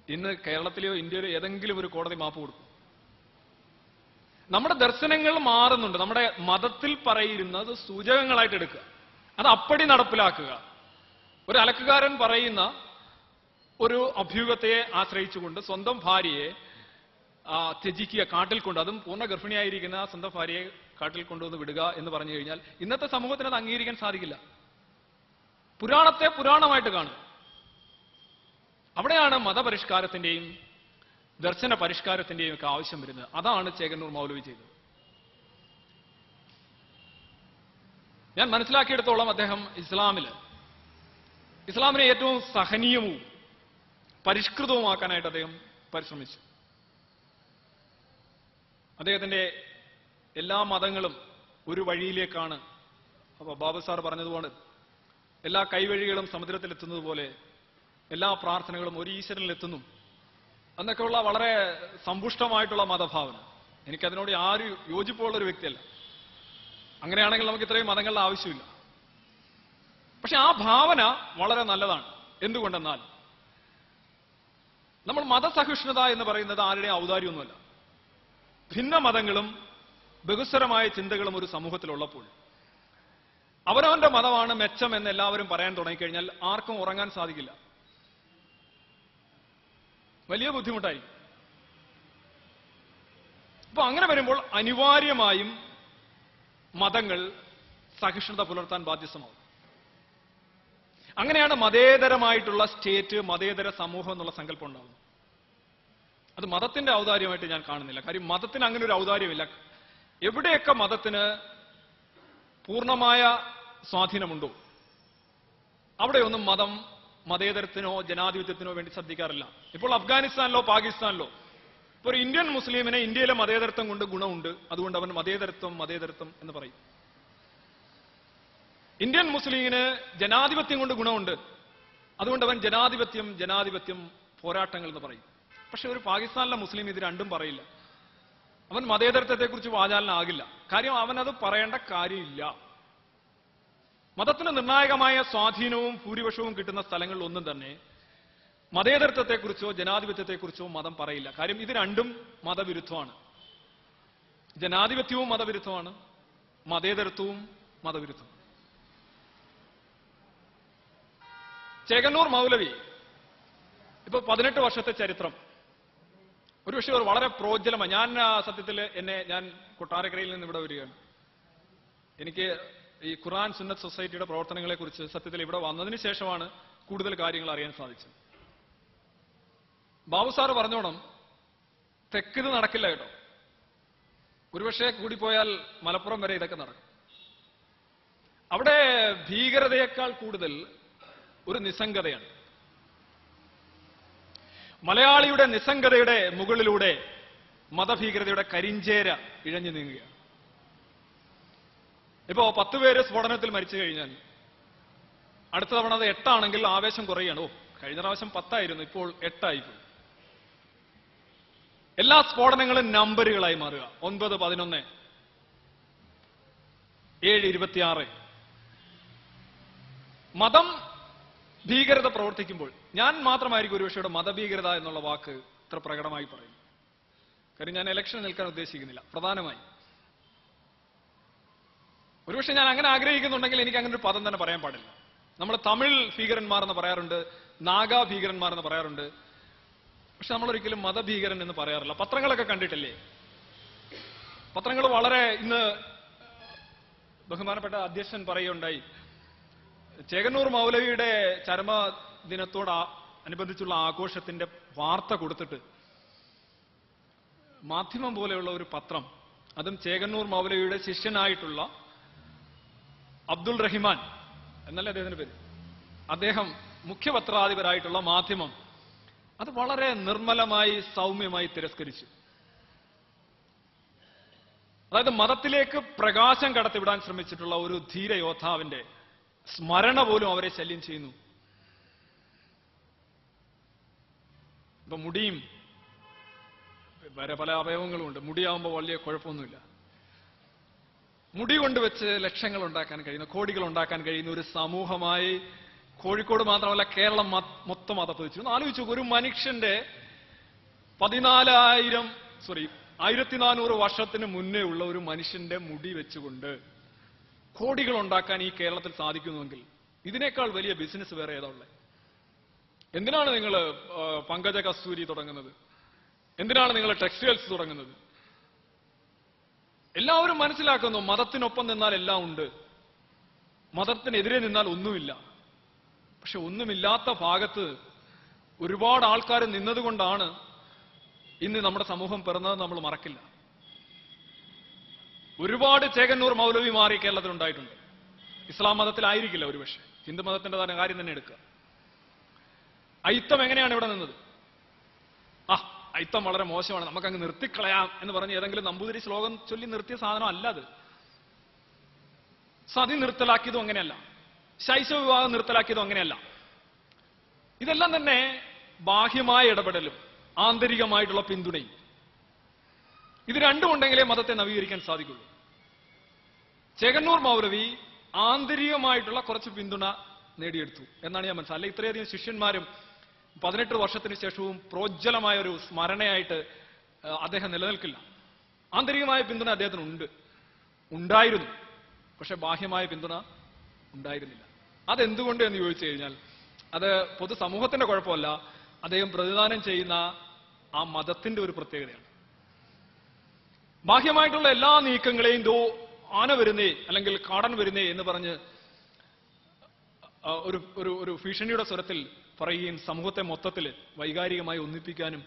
ഇന്ന് കേരളത്തിലെയോ ഇന്ത്യയിലോ ഏതെങ്കിലും ഒരു കോടതി മാപ്പ് കൊടുക്കും? നമ്മുടെ ദർശനങ്ങൾ മാറുന്നുണ്ട്. നമ്മുടെ മതത്തിൽ പറയുന്നത് സൂചകങ്ങളായിട്ട് എടുക്കുക, അത് അപ്പടി നടപ്പിലാക്കുക. ഒരു അലക്കുകാരൻ പറയുന്ന ഒരു അഭ്യൂഹത്തെ ആശ്രയിച്ചുകൊണ്ട് സ്വന്തം ഭാര്യയെ ത്യജിക്കുക, കാട്ടിൽ കൊണ്ട്, അതും പൂർണ്ണ ഗർഭിണിയായിരിക്കുന്ന സ്വന്തം ഭാര്യയെ കാട്ടിൽ കൊണ്ടുവന്ന് വിടുക എന്ന് പറഞ്ഞു കഴിഞ്ഞാൽ ഇന്നത്തെ സമൂഹത്തിന് അത് അംഗീകരിക്കാൻ സാധിക്കില്ല. പുരാണത്തെ പുരാണമായിട്ട് കാണുക. അവിടെയാണ് മതപരിഷ്കാരത്തിന്റെയും ദർശന പരിഷ്കാരത്തിന്റെയും ഒക്കെ ആവശ്യം വരുന്നത്. അതാണ് ചേകന്നൂർ മൗലവി ചെയ്തത്. ഞാൻ മനസ്സിലാക്കിയെടുത്തോളം അദ്ദേഹം ഇസ്ലാമിനെ ഏറ്റവും സഹനീയവും പരിഷ്കൃതവുമാക്കാനായിട്ട് അദ്ദേഹം പരിശ്രമിച്ചു. അദ്ദേഹത്തിന്റെ എല്ലാ മതങ്ങളും ഒരു വഴിയിലേക്കാണ്. അപ്പൊ ബാബു സാർ പറഞ്ഞതുപോലെ എല്ലാ കൈവഴികളും സമുദ്രത്തിലെത്തുന്നത് പോലെ എല്ലാ പ്രാർത്ഥനകളും ഒരു ഈശ്വരനിലെത്തുന്നു എന്നൊക്കെയുള്ള വളരെ സമ്പുഷ്ടമായിട്ടുള്ള മതഭാവന. എനിക്കതിനോട് ആരും യോജിപ്പുള്ള ഒരു വ്യക്തിയല്ല. അങ്ങനെയാണെങ്കിൽ നമുക്ക് ഇത്രയും മതങ്ങളുടെ ആവശ്യമില്ല. പക്ഷെ ആ ഭാവന വളരെ നല്ലതാണ്. എന്തുകൊണ്ടെന്നാൽ നമ്മൾ മതസഹിഷ്ണുത എന്ന് പറയുന്നത് ആരുടെയും ഔദാര്യമൊന്നുമല്ല. ഭിന്ന മതങ്ങളും ബഹുസ്വരമായ ചിന്തകളും ഒരു സമൂഹത്തിലുള്ളപ്പോൾ അവനവന്റെ മതമാണ് മെച്ചം എന്ന് എല്ലാവരും പറയാൻ തുടങ്ങിക്കഴിഞ്ഞാൽ ആർക്കും ഉറങ്ങാൻ സാധിക്കില്ല. വലിയ ബുദ്ധിമുട്ടായിരിക്കും. അപ്പൊ അങ്ങനെ വരുമ്പോൾ അനിവാര്യമായും മതങ്ങൾ സഹിഷ്ണുത പുലർത്താൻ ബാധ്യസ്ഥമാവും. അങ്ങനെയാണ് മതേതരമായിട്ടുള്ള സ്റ്റേറ്റ്, മതേതര സമൂഹം എന്നുള്ള സങ്കല്പം ഉണ്ടാകുന്നത്. അത് മതത്തിന്റെ ഔദാര്യമായിട്ട് ഞാൻ കാണുന്നില്ല. കാര്യം മതത്തിന് അങ്ങനെ ഒരു ഔദാര്യമില്ല. എവിടെയൊക്കെ മതത്തിന് പൂർണ്ണമായ സ്വാധീനമുണ്ടോ അവിടെയൊന്നും മതം മതേതരത്തിനോ ജനാധിപത്യത്തിനോ വേണ്ടി ശ്രദ്ധിക്കാറില്ല. ഇപ്പോൾ അഫ്ഗാനിസ്ഥാനിലോ പാകിസ്ഥാനിലോ ഇപ്പോൾ ഒരു ഇന്ത്യൻ മുസ്ലിമിനെ ഇന്ത്യയിലെ മതേതരത്വം കൊണ്ട് ഗുണമുണ്ട്, അതുകൊണ്ട് അവൻ മതേതരത്വം മതേതരത്വം എന്ന് പറയും. ഇന്ത്യൻ മുസ്ലിമിന് ജനാധിപത്യം കൊണ്ട് ഗുണമുണ്ട്, അതുകൊണ്ട് അവൻ ജനാധിപത്യം ജനാധിപത്യം പോരാട്ടങ്ങൾ എന്ന് പറയും. പക്ഷെ ഒരു പാകിസ്ഥാനിലെ മുസ്ലിം ഇത് രണ്ടും പറയില്ല. അവൻ മതേതരത്വത്തെക്കുറിച്ച് വാചാലനാകില്ല. കാര്യം അവനത് പറയേണ്ട കാര്യമില്ല. മതത്തിന് നിർണായകമായ സ്വാധീനവും ഭൂരിപക്ഷവും കിട്ടുന്ന സ്ഥലങ്ങളിൽ ഒന്നും തന്നെ മതേതരത്വത്തെക്കുറിച്ചോ ജനാധിപത്യത്തെക്കുറിച്ചോ മതം പറയില്ല. കാര്യം ഇത് രണ്ടും മതവിരുദ്ധമാണ്. ജനാധിപത്യവും മതവിരുദ്ധമാണ്, മതേതരത്വവും മതവിരുദ്ധമാണ്. ചേകന്നൂർ മൗലവി ഇപ്പൊ 18 വർഷത്തെ ചരിത്രം ഒരുപക്ഷെ വളരെ പ്രോജ്വലമാണ്. സത്യത്തിൽ ഞാൻ കൊട്ടാരക്കരയിൽ നിന്ന് ഇവിടെ വരികയാണ്. എനിക്ക് ഈ ഖുർആൻ സുന്നത്ത് സൊസൈറ്റിയുടെ പ്രവർത്തനങ്ങളെ കുറിച്ച് സത്യത്തിൽ ഇവിടെ വന്നതിന് ശേഷമാണ് കൂടുതൽ കാര്യങ്ങൾ അറിയാൻ സാധിച്ചത്. ബാബു സാറ് പറഞ്ഞോണം, തെക്കിത് നടക്കില്ല കേട്ടോ. ഒരുപക്ഷെ കൂടിപ്പോയാൽ മലപ്പുറം വരെ ഇതൊക്കെ നടക്കും. അവിടെ ഭീകരതയേക്കാൾ കൂടുതൽ ഒരു നിസ്സംഗതയാണ്. മലയാളിയുടെ നിസ്സംഗതയുടെ മുകളിലൂടെ മതഭീകരതയുടെ കരിഞ്ചേര ഇഴഞ്ഞു നീങ്ങുകയാണ്. ഇപ്പോ 10 പേര് സ്ഫോടനത്തിൽ മരിച്ചു കഴിഞ്ഞാൽ അടുത്ത തവണ അത് 8 ആണെങ്കിൽ ആവേശം കുറയാണ്. കഴിഞ്ഞ പ്രാവശ്യം 10 ആയിരുന്നു, ഇപ്പോൾ 8 ആയിപ്പോയി. എല്ലാ സ്ഫോടനങ്ങളും നമ്പറുകളായി മാറുക. 9, 11, 7, 26. മതം ഭീകരത പ്രവർത്തിക്കുമ്പോൾ ഞാൻ മാത്രമായിരിക്കും ഒരുപക്ഷെ മതഭീകരത എന്നുള്ള വാക്ക് ഇത്ര പ്രകടമായി പറയും. കാര്യം ഞാൻ ഇലക്ഷൻ നിൽക്കാൻ ഉദ്ദേശിക്കുന്നില്ല. പ്രധാനമായി ഒരുപക്ഷെ ഞാൻ അങ്ങനെ ആഗ്രഹിക്കുന്നുണ്ടെങ്കിൽ എനിക്ക് അങ്ങനെ ഒരു പദം തന്നെ പറയാൻ പാടില്ല. നമ്മൾ തമിഴ് ഭീകരന്മാർ എന്ന് പറയാറുണ്ട്, നാഗാ ഭീകരന്മാർ എന്ന് പറയാറുണ്ട്. പക്ഷെ നമ്മൾ ഒരിക്കലും മതഭീകരൻ എന്ന് പറയാറില്ല. പത്രങ്ങളൊക്കെ കണ്ടിട്ടില്ലേ? പത്രങ്ങൾ വളരെ ഇന്ന് ബഹുമാനപ്പെട്ട അധ്യക്ഷൻ പറയുകയുണ്ടായി, ചേകന്നൂർ മൗലവിയുടെ ചരമദിനത്തോട് അനുബന്ധിച്ചുള്ള ആഘോഷത്തിന്റെ വാർത്ത കൊടുത്തിട്ട് മാധ്യമം പോലെയുള്ള ഒരു പത്രം, അതും ചേകന്നൂർ മൗലവിയുടെ ശിഷ്യനായിട്ടുള്ള അബ്ദുൾ റഹിമാൻ എന്നല്ലേ അദ്ദേഹത്തിന്റെ പേര്, അദ്ദേഹം മുഖ്യപത്രാധിപരായിട്ടുള്ള മാധ്യമം അത് വളരെ നിർമ്മലമായി സൗമ്യമായി തിരസ്കരിച്ചു. അതായത് മതത്തിലേക്ക് പ്രകാശം കടത്തിവിടാൻ ശ്രമിച്ചിട്ടുള്ള ഒരു ധീര യോദ്ധാവിന്റെ സ്മരണ പോലും അവരെ ശല്യം ചെയ്യുന്നു. ഇപ്പൊ മുടിയും വേറെ പല അവയവങ്ങളുമുണ്ട്. മുടിയാവുമ്പോൾ വലിയ കുഴപ്പമൊന്നുമില്ല. മുടി കൊണ്ടുവച്ച് ലക്ഷങ്ങൾ ഉണ്ടാക്കാൻ കഴിയുന്ന, കോടികൾ ഉണ്ടാക്കാൻ കഴിയുന്ന ഒരു സമൂഹമായി കോഴിക്കോട് മാത്രമല്ല കേരളം മൊത്തം അതപ്പതിച്ചു. ആലോചിച്ചു, ഒരു മനുഷ്യന്റെ 1400 വർഷത്തിന് മുന്നേ ഉള്ള ഒരു മനുഷ്യന്റെ മുടി വെച്ചുകൊണ്ട് കോടികൾ ഉണ്ടാക്കാൻ ഈ കേരളത്തിൽ സാധിക്കുന്നുവെങ്കിൽ ഇതിനേക്കാൾ വലിയ ബിസിനസ് വേറെ ഏതാ ഉള്ളത്? എന്തിനാണ് നിങ്ങൾ പങ്കജ കസ്തൂരി തുടങ്ങുന്നത്? എന്തിനാണ് നിങ്ങൾ ടെക്സ്റ്റൈൽസ് തുടങ്ങുന്നത്? എല്ലാവരും മനസ്സിലാക്കുന്നു, മതത്തിനൊപ്പം നിന്നാൽ എല്ലാം ഉണ്ട്, മതത്തിനെതിരെ നിന്നാൽ ഒന്നുമില്ല. പക്ഷെ ഒന്നുമില്ലാത്ത ഭാഗത്ത് ഒരുപാട് ആൾക്കാർ നിന്നതുകൊണ്ടാണ് ഇന്ന് നമ്മുടെ സമൂഹം പിറന്നത് നമ്മൾ മറക്കില്ല. ഒരുപാട് ചേകന്നൂർ മൗലവിമാർ ഈ കേരളത്തിൽ ഉണ്ടായിട്ടുണ്ട്. ഇസ്ലാം മതത്തിലായിരിക്കില്ല ഒരുപക്ഷെ, ഹിന്ദു മതത്തിന്റെ തന്നെ കാര്യം തന്നെ എടുക്കുക. അയിത്തം എങ്ങനെയാണ് ഇവിടെ നിന്നത്? അയിത്തം വളരെ മോശമാണ്, നമുക്കങ്ങ് നിർത്തിക്കളയാം എന്ന് പറഞ്ഞ് ഏതെങ്കിലും നമ്പൂതിരി ശ്ലോകം ചൊല്ലി നിർത്തിയ സാധനം അല്ല അത്. സതി നിർത്തലാക്കിയതും അങ്ങനെയല്ല, ശൈശവ വിവാഹം നിർത്തലാക്കിയതും അങ്ങനെയല്ല. ഇതെല്ലാം തന്നെ ബാഹ്യമായ ഇടപെടലും ആന്തരികമായിട്ടുള്ള പിന്തുണയും. ഇത് രണ്ടും ഉണ്ടെങ്കിലേ മതത്തെ നവീകരിക്കാൻ സാധിക്കുള്ളൂ. ചേകന്നൂർ മൗലവി ആന്തരികമായിട്ടുള്ള കുറച്ച് പിന്തുണ നേടിയെടുത്തു എന്നാണ് ഞാൻ മനസ്സിലാക്കുന്നത്. അല്ലെ ഇത്രയധികം ശിഷ്യന്മാരും 18 വർഷത്തിന് ശേഷവും പ്രോജ്വലമായ ഒരു സ്മരണയായിട്ട് അദ്ദേഹം നിലനിൽക്കില്ല. ആന്തരികമായ പിന്തുണ അദ്ദേഹത്തിന് ഉണ്ടായിരുന്നു, പക്ഷെ ബാഹ്യമായ പിന്തുണ ഉണ്ടായിരുന്നില്ല. അതെന്തുകൊണ്ട് എന്ന് ചോദിച്ചു കഴിഞ്ഞാൽ അത് പൊതുസമൂഹത്തിന്റെ കുഴപ്പമല്ല, അദ്ദേഹം പ്രതിദാനം ചെയ്യുന്ന ആ മതത്തിന്റെ ഒരു പ്രത്യേകതയാണ്. ബാഹ്യമായിട്ടുള്ള എല്ലാ നീക്കങ്ങളെയും ആന വരുന്നേ അല്ലെങ്കിൽ കാടൻ വരുന്നേ എന്ന് പറഞ്ഞ് ഒരു ഒരു ഒരു ഭീഷണിയുടെ സ്വരത്തിൽ പറയുകയും സമൂഹത്തെ മൊത്തത്തിൽ വൈകാരികമായി ഒന്നിപ്പിക്കാനും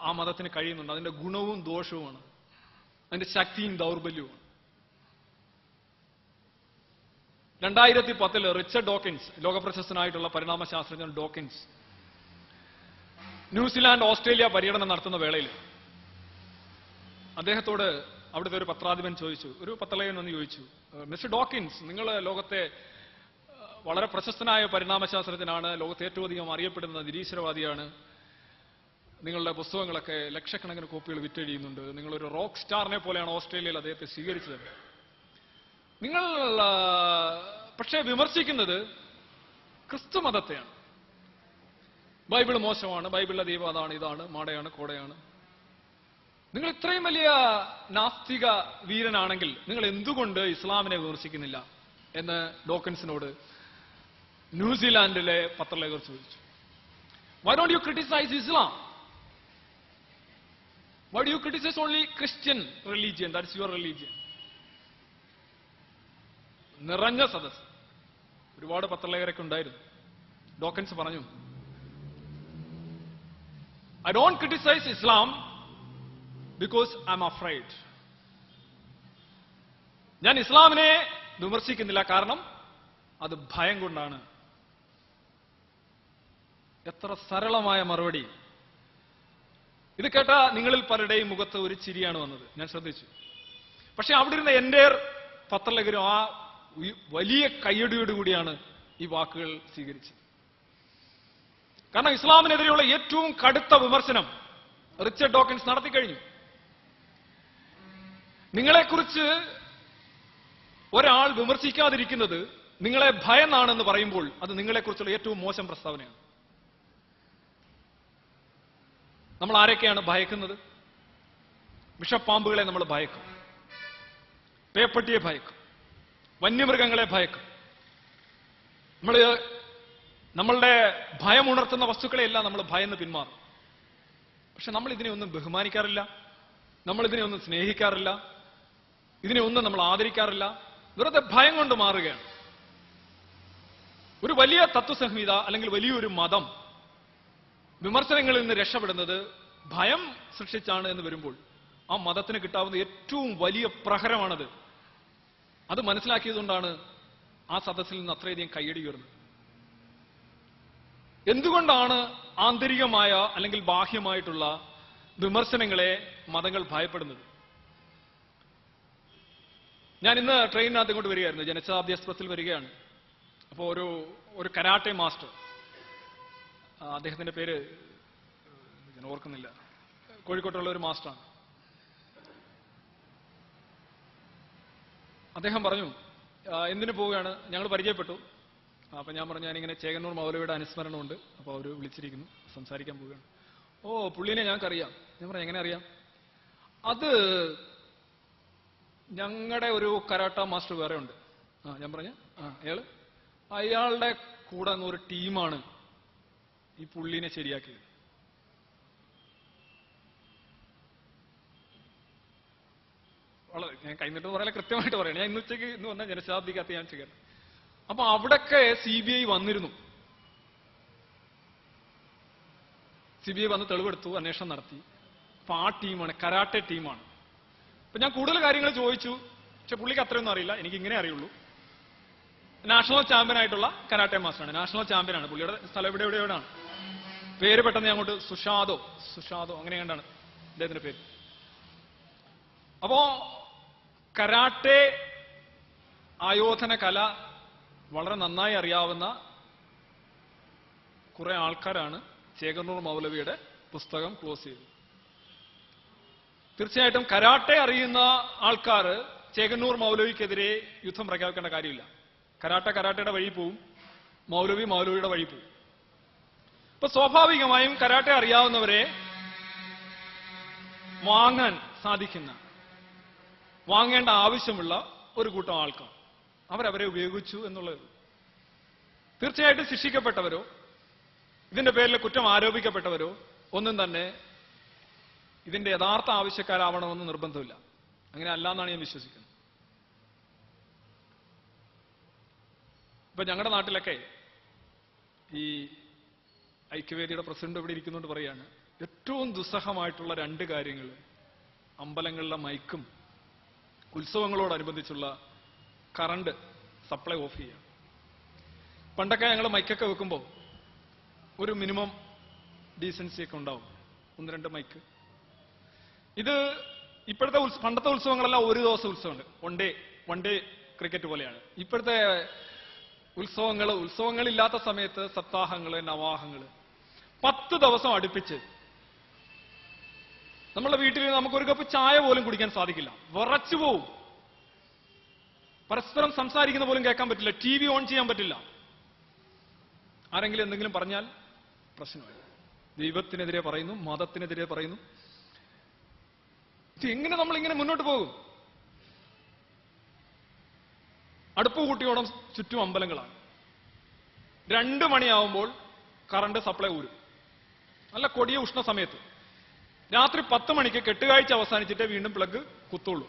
ആ മതത്തിന് കഴിയുന്നുണ്ട്. അതിന്റെ ഗുണവും ദോഷവുമാണ്, അതിന്റെ ശക്തിയും ദൗർബല്യവുമാണ്. 2010 റിച്ചർഡ് ഡോക്കിൻസ്, ലോകപ്രശസ്തനായിട്ടുള്ള പരിണാമശാസ്ത്രജ്ഞൻ ഡോക്കിൻസ്, ന്യൂസിലാൻഡ് ഓസ്ട്രേലിയ പര്യടനം നടത്തുന്ന വേളയിൽ അദ്ദേഹത്തോട് അവിടുത്തെ ഒരു പത്രാധിപൻ ചോദിച്ചു, ഒരു പത്രലേഖകൻ വന്ന് ചോദിച്ചു, മിസ്റ്റർ ഡോക്കിൻസ്, നിങ്ങൾ ലോകത്തെ വളരെ പ്രശസ്തനായ പരിണാമശാസ്ത്രജ്ഞനാണ്, ലോകത്തെ ഏറ്റവും അധികം അറിയപ്പെടുന്ന നിരീശ്വരവാദിയാണ്, നിങ്ങളുടെ പുസ്തകങ്ങളൊക്കെ ലക്ഷക്കണക്കിന് കോപ്പികൾ വിറ്റഴിയുന്നുണ്ട്, നിങ്ങളൊരു റോക്ക് സ്റ്റാറിനെ പോലെയാണ് ഓസ്ട്രേലിയയിൽ അദ്ദേഹത്തെ സ്വീകരിച്ചത്. നിങ്ങൾ പക്ഷേ വിമർശിക്കുന്നത് ക്രിസ്തു മതത്തെയാണ്. ബൈബിൾ മോശമാണ്, ബൈബിളിലെ ദൈവം അതാണ്, ഇതാണ്, മാടയാണ്, കോടയാണ്. നിങ്ങൾ ഇത്രയും വലിയ നാസ്തിക വീരനാണെങ്കിൽ നിങ്ങൾ എന്തുകൊണ്ട് ഇസ്ലാമിനെ വിമർശിക്കുന്നില്ല എന്ന് ഡോക്കിൻസിനോട് ന്യൂസിലാൻഡിലെ പത്രലേഖകർ ചോദിച്ചു. Why don't you criticize Islam? Why do you criticize only Christian religion? That's your religion. നിറഞ്ഞ സദസ്, ഒരുപാട് പത്രലേഖകരൊക്കെ ഉണ്ടായിരുന്നു. ഡോക്കിൻസ് പറഞ്ഞു, I don't criticize Islam because I'm afraid. ഞാൻ ഇസ്ലാമിനെ വിമർശിക്കുന്നില്ല, കാരണം അത് ഭയം കൊണ്ടാണ്. എത്ര സരളമായ മറുപടി! ഇത് കേട്ട നിങ്ങളിൽ പലരുടെയും മുഖത്ത് ഒരു ചിരിയാണ് വന്നത്, ഞാൻ ശ്രദ്ധിച്ചു. പക്ഷെ അവിടെ ഇരുന്ന എൻ്റെ പത്രലേഖരും ആ വലിയ കയ്യടിയോടുകൂടിയാണ് ഈ വാക്കുകൾ സ്വീകരിച്ചത്. കാരണം ഇസ്ലാമിനെതിരെയുള്ള ഏറ്റവും കടുത്ത വിമർശനം റിച്ചർഡ് ഡോക്കിൻസ് നടത്തിക്കഴിഞ്ഞു. നിങ്ങളെക്കുറിച്ച് ഒരാൾ വിമർശിക്കാതിരിക്കുന്നത് നിങ്ങളെ ഭയന്നാണെന്ന് പറയുമ്പോൾ അത് നിങ്ങളെക്കുറിച്ചുള്ള ഏറ്റവും മോശം പ്രസ്താവനയാണ്. നമ്മൾ ആരൊക്കെയാണ് ഭയക്കുന്നത്? വിഷപ്പാമ്പുകളെ നമ്മൾ ഭയക്കും, പേപ്പട്ടിയെ ഭയക്കും, വന്യമൃഗങ്ങളെ ഭയക്കും. നമ്മളുടെ ഭയമുണർത്തുന്ന വസ്തുക്കളെയെല്ലാം നമ്മൾ ഭയന്ന് പിന്മാറും. പക്ഷെ നമ്മൾ ഇതിനെ ഒന്നും ബഹുമാനിക്കാറില്ല, നമ്മൾ ഇതിനെ ഒന്നും സ്നേഹിക്കാറില്ല, ഇതിനെ ഒന്നും നമ്മൾ ആദരിക്കാറില്ല. വെറുതെ ഭയം കൊണ്ട് മാറുകയാണ്. ഒരു വലിയ തത്വസംഹിത അല്ലെങ്കിൽ വലിയൊരു മതം വിമർശനങ്ങളിൽ നിന്ന് രക്ഷപ്പെടുന്നത് ഭയം സൃഷ്ടിച്ചാണ് എന്ന് വരുമ്പോൾ ആ മതത്തിന് കിട്ടാവുന്ന ഏറ്റവും വലിയ പ്രഹരമാണത്. അത് മനസ്സിലാക്കിയതുകൊണ്ടാണ് ആ സദസ്സിൽ നിന്ന് അത്രയധികം കയ്യടി ഉയർന്നത്. എന്തുകൊണ്ടാണ് ആന്തരികമായ അല്ലെങ്കിൽ ബാഹ്യമായിട്ടുള്ള വിമർശനങ്ങളെ മതങ്ങൾ ഭയപ്പെടുന്നത്? ഞാൻ ഇന്ന് ട്രെയിനിനകത്ത് ഇങ്ങോട്ട് വരികയായിരുന്നു, ജനശതാബ്ദി എക്സ്പ്രസിൽ വരികയാണ്. അപ്പോൾ ഒരു കരാട്ടെ മാസ്റ്റർ, അദ്ദേഹത്തിന്റെ പേര് ഞാൻ ഓർക്കുന്നില്ല, കോഴിക്കോട്ടുള്ള ഒരു മാസ്റ്ററാണ്. അദ്ദേഹം പറഞ്ഞു, എന്തിനു പോവുകയാണ്? ഞങ്ങൾ പരിചയപ്പെട്ടു. അപ്പൊ ഞാൻ പറഞ്ഞു, ഞാനിങ്ങനെ ചേകന്നൂർ മൗലവിയുടെ അനുസ്മരണമുണ്ട്, അപ്പോൾ അവർ വിളിച്ചിരിക്കുന്നു, സംസാരിക്കാൻ പോവുകയാണ്. ഓ, പുള്ളീനെ ഞങ്ങൾക്കറിയാം. ഞാൻ പറഞ്ഞു, എങ്ങനെ അറിയാം? അത് ഞങ്ങളുടെ ഒരു കരാട്ട മാസ്റ്റർ വേറെ ഉണ്ട്. ഞാൻ പറഞ്ഞു, അയാളുടെ കൂടെ ഒരു ടീമാണ് ഈ പുള്ളീനെ ശരിയാക്കിയത്. വളരെ ഞാൻ കൈന്നിട്ട് പറയാൻ കൃത്യമായിട്ട് പറയണം. ഞാൻ ഇന്നുച്ചയ്ക്ക് ഇന്ന് വന്ന ജനശതാബ്ദിക്കകത്ത് ഞാൻ ചെയ്യാറ്. അപ്പൊ അവിടൊക്കെ CBI വന്നിരുന്നു. CBI വന്ന് തെളിവെടുത്തു, അന്വേഷണം നടത്തി. അപ്പൊ ആ ടീമാണ്, കരാട്ടെ ടീമാണ്. അപ്പൊ ഞാൻ കൂടുതൽ കാര്യങ്ങൾ ചോദിച്ചു, പക്ഷെ പുള്ളിക്ക് അത്രയൊന്നും അറിയില്ല, എനിക്ക് ഇങ്ങനെ അറിയുള്ളൂ. നാഷണൽ ചാമ്പ്യൻ ആയിട്ടുള്ള കരാട്ടെ മാസ്റ്ററാണ്, നാഷണൽ ചാമ്പ്യനാണ്. പുള്ളിയുടെ സ്ഥലം എവിടെയാണ് പേര് പെട്ടെന്ന് ഞാൻ അങ്ങോട്ട് സുഷാദോ അങ്ങനെ കണ്ടാണ് അദ്ദേഹത്തിന്റെ പേര്. അപ്പോ കരാട്ടെ ആയോധന കല വളരെ നന്നായി അറിയാവുന്ന കുറെ ആൾക്കാരാണ് ചേകന്നൂർ മൗലവിയുടെ പുസ്തകം ക്ലോസ് ചെയ്തത്. തീർച്ചയായിട്ടും കരാട്ടെ അറിയുന്ന ആൾക്കാർ ചേകന്നൂർ മൗലവിക്കെതിരെ യുദ്ധം പ്രഖ്യാപിക്കേണ്ട കാര്യമില്ല. കരാട്ടയുടെ വഴി പോവും, മൗലവിയുടെ വഴി പോവും. ഇപ്പൊ സ്വാഭാവികമായും കരാട്ടെ അറിയാവുന്നവരെ വാങ്ങേണ്ട ആവശ്യമുള്ള ഒരു കൂട്ടം ആൾക്കാർ അവരവരെ ഉപയോഗിച്ചു എന്നുള്ളത്. തീർച്ചയായിട്ടും ശിക്ഷിക്കപ്പെട്ടവരോ ഇതിന്റെ പേരിൽ കുറ്റം ആരോപിക്കപ്പെട്ടവരോ ഒന്നും തന്നെ ഇതിന്റെ യഥാർത്ഥ ആവശ്യക്കാരാവണമെന്ന് നിർബന്ധമില്ല. അങ്ങനെ അല്ല എന്നാണ് ഞാൻ വിശ്വസിക്കുന്നത്. ഇപ്പൊ ഞങ്ങളുടെ നാട്ടിലൊക്കെ ഈ ഐക്യവേദിയുടെ പ്രസിഡന്റ് ഇവിടെ ഇരിക്കുന്നുണ്ട് പറയാണ്, ഏറ്റവും ദുസ്സഹമായിട്ടുള്ള 2 കാര്യങ്ങൾ അമ്പലങ്ങളിലെ മൈക്കും ഉത്സവങ്ങളോടനുബന്ധിച്ചുള്ള കറണ്ട് സപ്ലൈ ഓഫ് ചെയ്യുക. പണ്ടൊക്കെ ഞങ്ങൾ മൈക്കൊക്കെ വെക്കുമ്പോൾ ഒരു മിനിമം ഡീസൻസി ഒക്കെ ഉണ്ടാവും, 1-2 മൈക്ക്. ഇത് ഇപ്പോഴത്തെ പണ്ടത്തെ ഉത്സവങ്ങളെല്ലാം ഒരു ദിവസം ഉത്സവമുണ്ട്, വൺ ഡേ ക്രിക്കറ്റ് പോലെയാണ്. ഇപ്പോഴത്തെ ഉത്സവങ്ങളില്ലാത്ത സമയത്ത് സപ്താഹങ്ങള്, നവാഹങ്ങള് 10 ദിവസം അടുപ്പിച്ച് നമ്മളുടെ വീട്ടിൽ നമുക്കൊരു കപ്പ് ചായ പോലും കുടിക്കാൻ സാധിക്കില്ല, വിറച്ചു പോവും. പരസ്പരം സംസാരിക്കുന്ന പോലും കേൾക്കാൻ പറ്റില്ല, TV ഓൺ ചെയ്യാൻ പറ്റില്ല. ആരെങ്കിലും എന്തെങ്കിലും പറഞ്ഞാൽ പ്രശ്നമായി. ദൈവത്തിനെതിരെ പറയുന്നു, മതത്തിനെതിരെ പറയുന്നു. എങ്ങനെ നമ്മളിങ്ങനെ മുന്നോട്ട് പോകും? അടുപ്പ് കൂട്ടിയോളം ചുറ്റും അമ്പലങ്ങളാണ്. 2 മണിയാവുമ്പോൾ കറണ്ട് സപ്ലൈ ഊരും, നല്ല കൊടിയ ഉഷ്ണ സമയത്ത്. രാത്രി 10 മണിക്ക് കെട്ടുകാഴ്ച അവസാനിച്ചിട്ടേ വീണ്ടും പ്ലഗ് കുത്തുള്ളൂ.